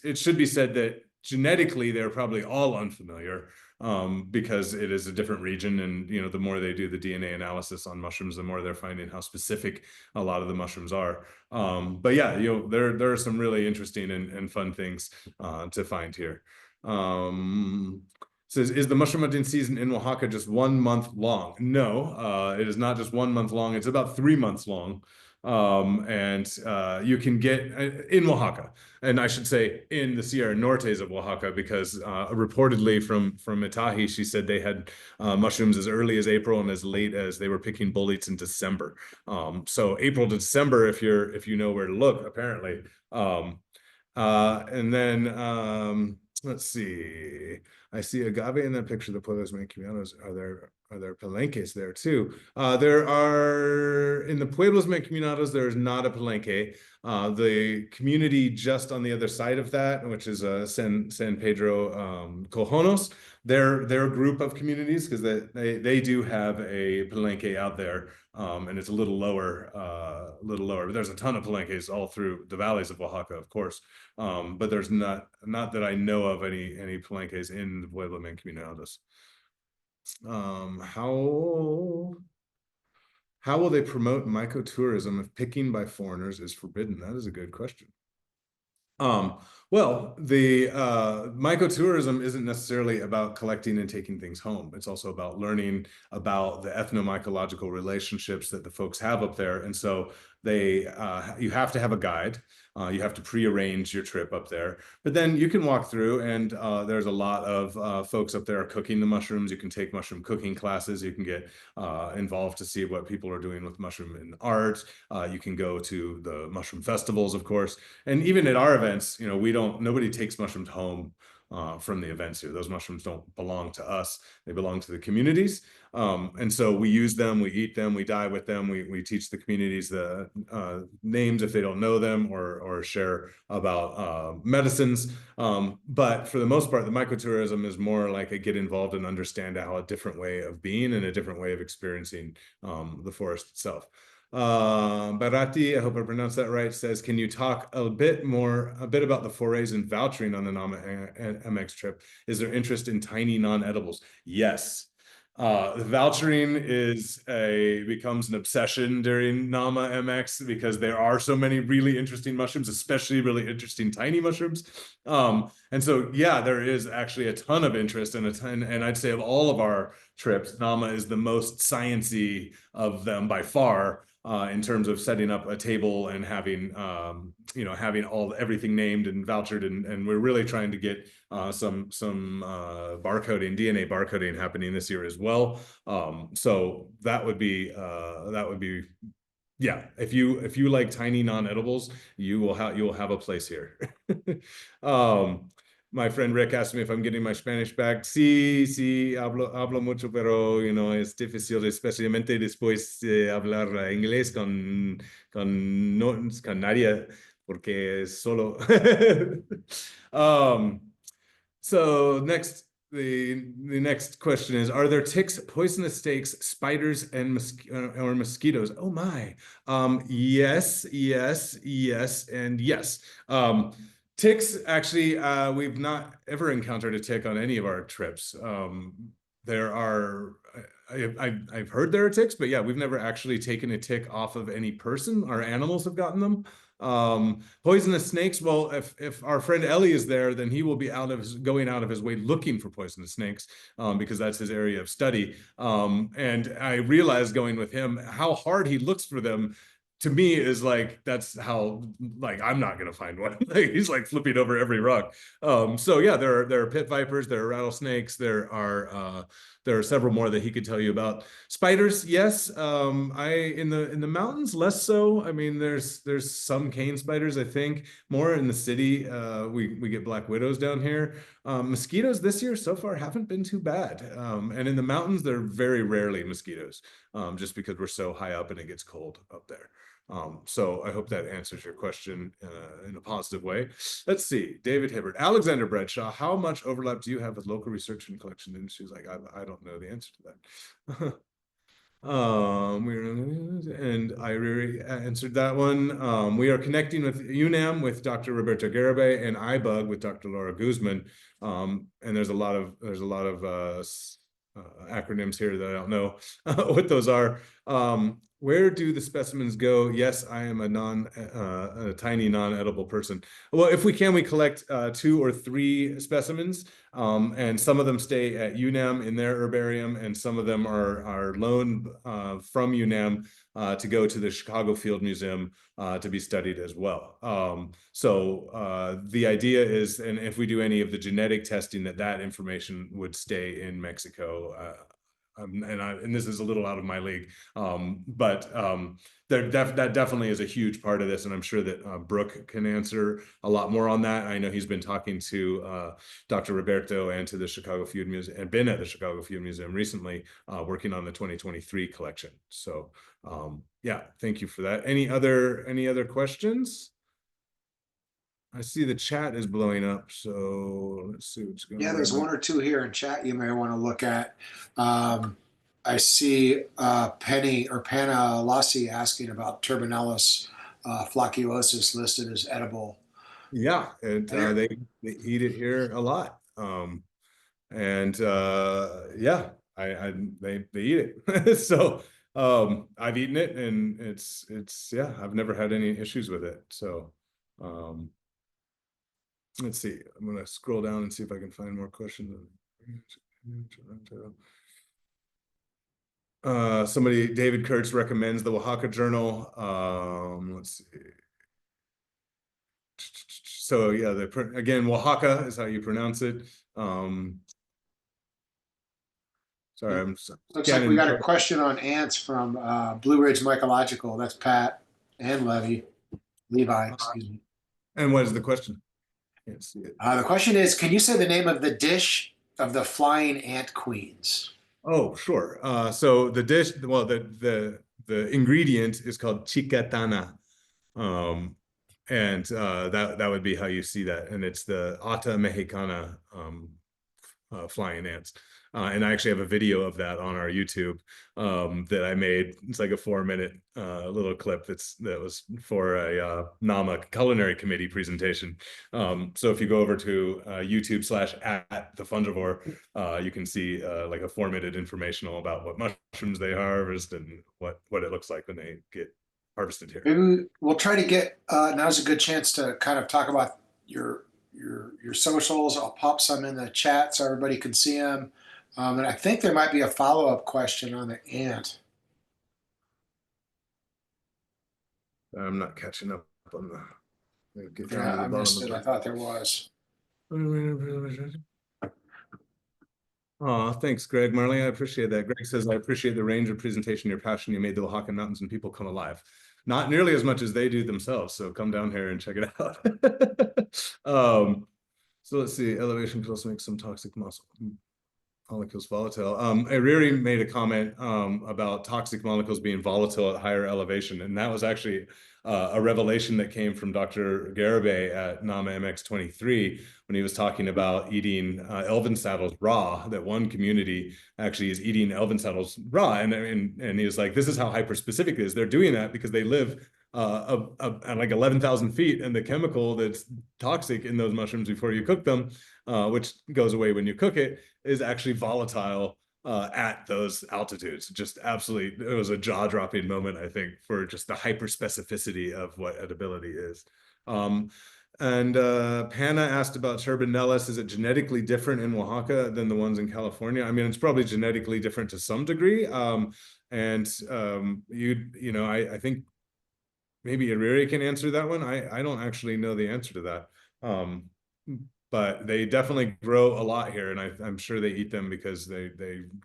it should be said that genetically, they're probably all unfamiliar, because it is a different region, and the more they do the DNA analysis on mushrooms, the more they're finding how specific a lot of the mushrooms are. But yeah, there are some really interesting and fun things to find here. Says, is the mushroom hunting season in Oaxaca just 1 month long? No, it is not just 1 month long. It's about 3 months long. And you can get in Oaxaca, and I should say in the Sierra Nortes of Oaxaca, because reportedly from Itahi, she said they had mushrooms as early as April and as late as they were picking boletes in December. So April to December, if you know where to look, apparently. And then let's see. I see agave in that picture. The pueblos mancomunados, are there palenques there too? There are in the pueblos mancomunados. There is not a palenque. The community just on the other side of that, which is San Pedro Cojonos, they're a group of communities because they do have a palenque out there. And it's a little lower, but there's a ton of palenques all through the valleys of Oaxaca, of course. But there's not that I know of any palenques in the Pueblo Mancomunados. How will they promote mycotourism if picking by foreigners is forbidden? That is a good question. Well, the mycotourism isn't necessarily about collecting and taking things home. It's also about learning about the ethnomycological relationships that the folks have up there. And so you have to have a guide. You have to pre-arrange your trip up there, but then you can walk through, and there's a lot of folks up there cooking the mushrooms. You can take mushroom cooking classes. You can get involved to see what people are doing with mushroom in art. You can go to the mushroom festivals, of course, and even at our events, nobody takes mushrooms home from the events here. Those mushrooms don't belong to us. They belong to the communities. And so we use them, we eat them, we die with them. We teach the communities the names if they don't know them, or share about medicines. But for the most part, the mycotourism is more like a get involved and understand how a different way of being and a different way of experiencing the forest itself. Barati, I hope I pronounced that right, says, can you talk a bit about the forays in vouchering on the NAMA MX trip? Is there interest in tiny non-edibles? Yes. The vouchering becomes an obsession during NAMA MX because there are so many really interesting mushrooms, especially really interesting tiny mushrooms. And so, yeah, there is actually a ton of interest and I'd say of all of our trips, NAMA is the most sciencey of them by far. In terms of setting up a table and having everything named and vouchered, and we're really trying to get some barcoding, DNA barcoding happening this year as well. So that would be yeah. If you like tiny non-edibles, you will have a place here. My friend Rick asked me if I'm getting my Spanish back. Sí, hablo mucho, pero es difícil, especialmente después de hablar inglés con nadie, porque es solo. So the next question is: are there ticks, poisonous snakes, spiders, and or mosquitoes? Oh my! Yes, and yes. Ticks, actually, we've not ever encountered a tick on any of our trips. There are, I've heard there are ticks, but yeah, we've never actually taken a tick off of any person. Our animals have gotten them. Poisonous snakes, well, if our friend Ellie is there, then he will be going out of his way looking for poisonous snakes, because that's his area of study. And I realized going with him how hard he looks for them. To me is like, that's how, like, I'm not gonna find one. Like, he's like flipping over every rock. So yeah, there are pit vipers, there are rattlesnakes, there are several more that he could tell you about. Spiders, yes. In the mountains, less so. I mean, there's some cane spiders, I think. More in the city, we get black widows down here. Mosquitoes this year so far haven't been too bad. And in the mountains, they're very rarely mosquitoes, just because we're so high up and it gets cold up there. So I hope that answers your question in a positive way. Let's see, David Hibbert, Alexander Bradshaw, how much overlap do you have with local research and collection industries? Like, I don't know the answer to that. And I already answered that one. We are connecting with UNAM with Dr. Roberto Garibay and iBug with Dr. Laura Guzman. And there's a lot of acronyms here that I don't know what those are. Where do the specimens go? Yes, I am a tiny non-edible person. Well, if we can, we collect 2 or 3 specimens, and some of them stay at UNAM in their herbarium, and some of them are loaned from UNAM to go to the Chicago Field Museum to be studied as well. So the idea is, and if we do any of the genetic testing, that information would stay in Mexico. And this is a little out of my league, but that definitely is a huge part of this, and I'm sure that Brooke can answer a lot more on that. I know he's been talking to Dr. Roberto and to the Chicago Field Museum, and been at the Chicago Field Museum recently, working on the 2023 collection. So yeah, thank you for that. Any other questions? I see the chat is blowing up, so let's see what's going on. Yeah, there's one or two here in chat you may want to look at. I see Penny or Panna Lassi asking about Turbinellus flocculosus listed as edible. Yeah, they eat it here a lot. And yeah, they eat it. So I've eaten it, and it's yeah, I've never had any issues with it. So let's see. I'm gonna scroll down and see if I can find more questions. Somebody, David Kurtz, recommends the Oaxaca Journal. Let's see. So yeah, again, Oaxaca is how you pronounce it. Sorry, I'm Looks like we got a question on ants from Blue Ridge Mycological. That's Pat and Levi, excuse me. And what is the question? Can't see it. The question is, can you say the name of the dish of the flying ant queens? Oh, sure. So the dish, well, the ingredient is called chicatana. And that would be how you see that. And it's the Ata Mexicana flying ants. And I actually have a video of that on our YouTube that I made. It's like a 4-minute little clip that was for a NAMA culinary committee presentation. So if you go over to YouTube /@thefungivore, you can see like a 4-minute informational about what mushrooms they harvest and what it looks like when they get harvested here. Maybe we'll try to get, now's a good chance to kind of talk about your socials. I'll pop some in the chat so everybody can see them. And I think there might be a follow-up question on the ant. I'm not catching up on Yeah, I missed it. I thought there was. Oh, thanks, Greg. Marley, I appreciate that. Greg says, I appreciate the range of presentation, your passion. You made the Oaxacan mountains and people come alive. Not nearly as much as they do themselves. So come down here and check it out. So let's see. Elevation can also make some toxic molecules volatile. Iriri made a comment about toxic molecules being volatile at higher elevation, and that was actually a revelation that came from Dr. Garibay at NAMA MX23 when he was talking about eating elvin saddles raw. That one community actually is eating elvin saddles raw, and he was like, "This is how hyperspecific it is. They're doing that because they live at like 11,000 feet, and the chemical that's toxic in those mushrooms before you cook them, which goes away when you cook it, is actually volatile at those altitudes." Just absolutely, it was a jaw-dropping moment, I think, for just the hyper-specificity of what edibility is. And Panna asked about Turbinellus. Is it genetically different in Oaxaca than the ones in California? I mean, it's probably genetically different to some degree. I think maybe Iriri can answer that one. I don't actually know the answer to that. But they definitely grow a lot here, and I'm sure they eat them because they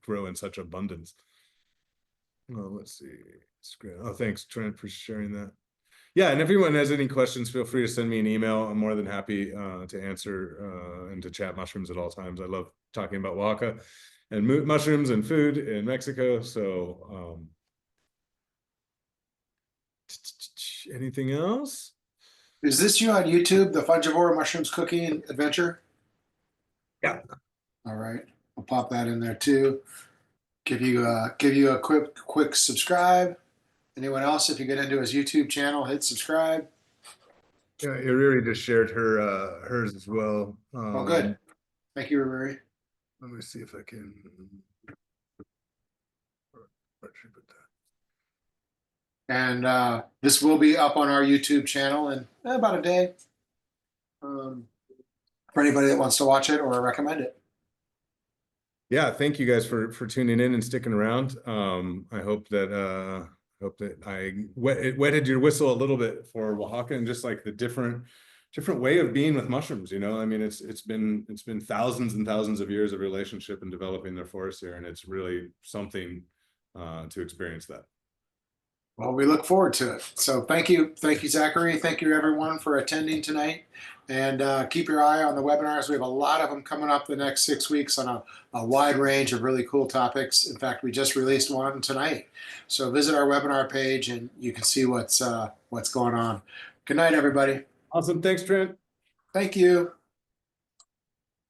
grow in such abundance. Well, let's see. It's great. Oh, thanks, Trent, for sharing that. Yeah, and if anyone has any questions, feel free to send me an email. I'm more than happy to answer and to chat mushrooms at all times. I love talking about Oaxaca and mushrooms and food in Mexico. So anything else? Is this you on YouTube, the Fungivore Mushrooms Cooking Adventure? Yeah. All right, I'll pop that in there too. Give you a quick subscribe. Anyone else, if you get into his YouTube channel, hit subscribe. Yeah, Iriri just shared hers as well. Oh, good. Thank you, Iriri. Let me see if I can. And this will be up on our YouTube channel in about a day, for anybody that wants to watch it or recommend it. Yeah, thank you guys for tuning in and sticking around. I hope hope that it wetted your whistle a little bit for Oaxaca and just like the different way of being with mushrooms. You know, I mean, it's been thousands and thousands of years of relationship and developing their forests here, and it's really something to experience that. Well, we look forward to it. So thank you, Zachary. Thank you, everyone, for attending tonight. And keep your eye on the webinars. We have a lot of them coming up the next 6 weeks on a wide range of really cool topics. In fact, we just released one tonight. So visit our webinar page and you can see what's going on. Good night, everybody. Awesome. Thanks, Trent. Thank you.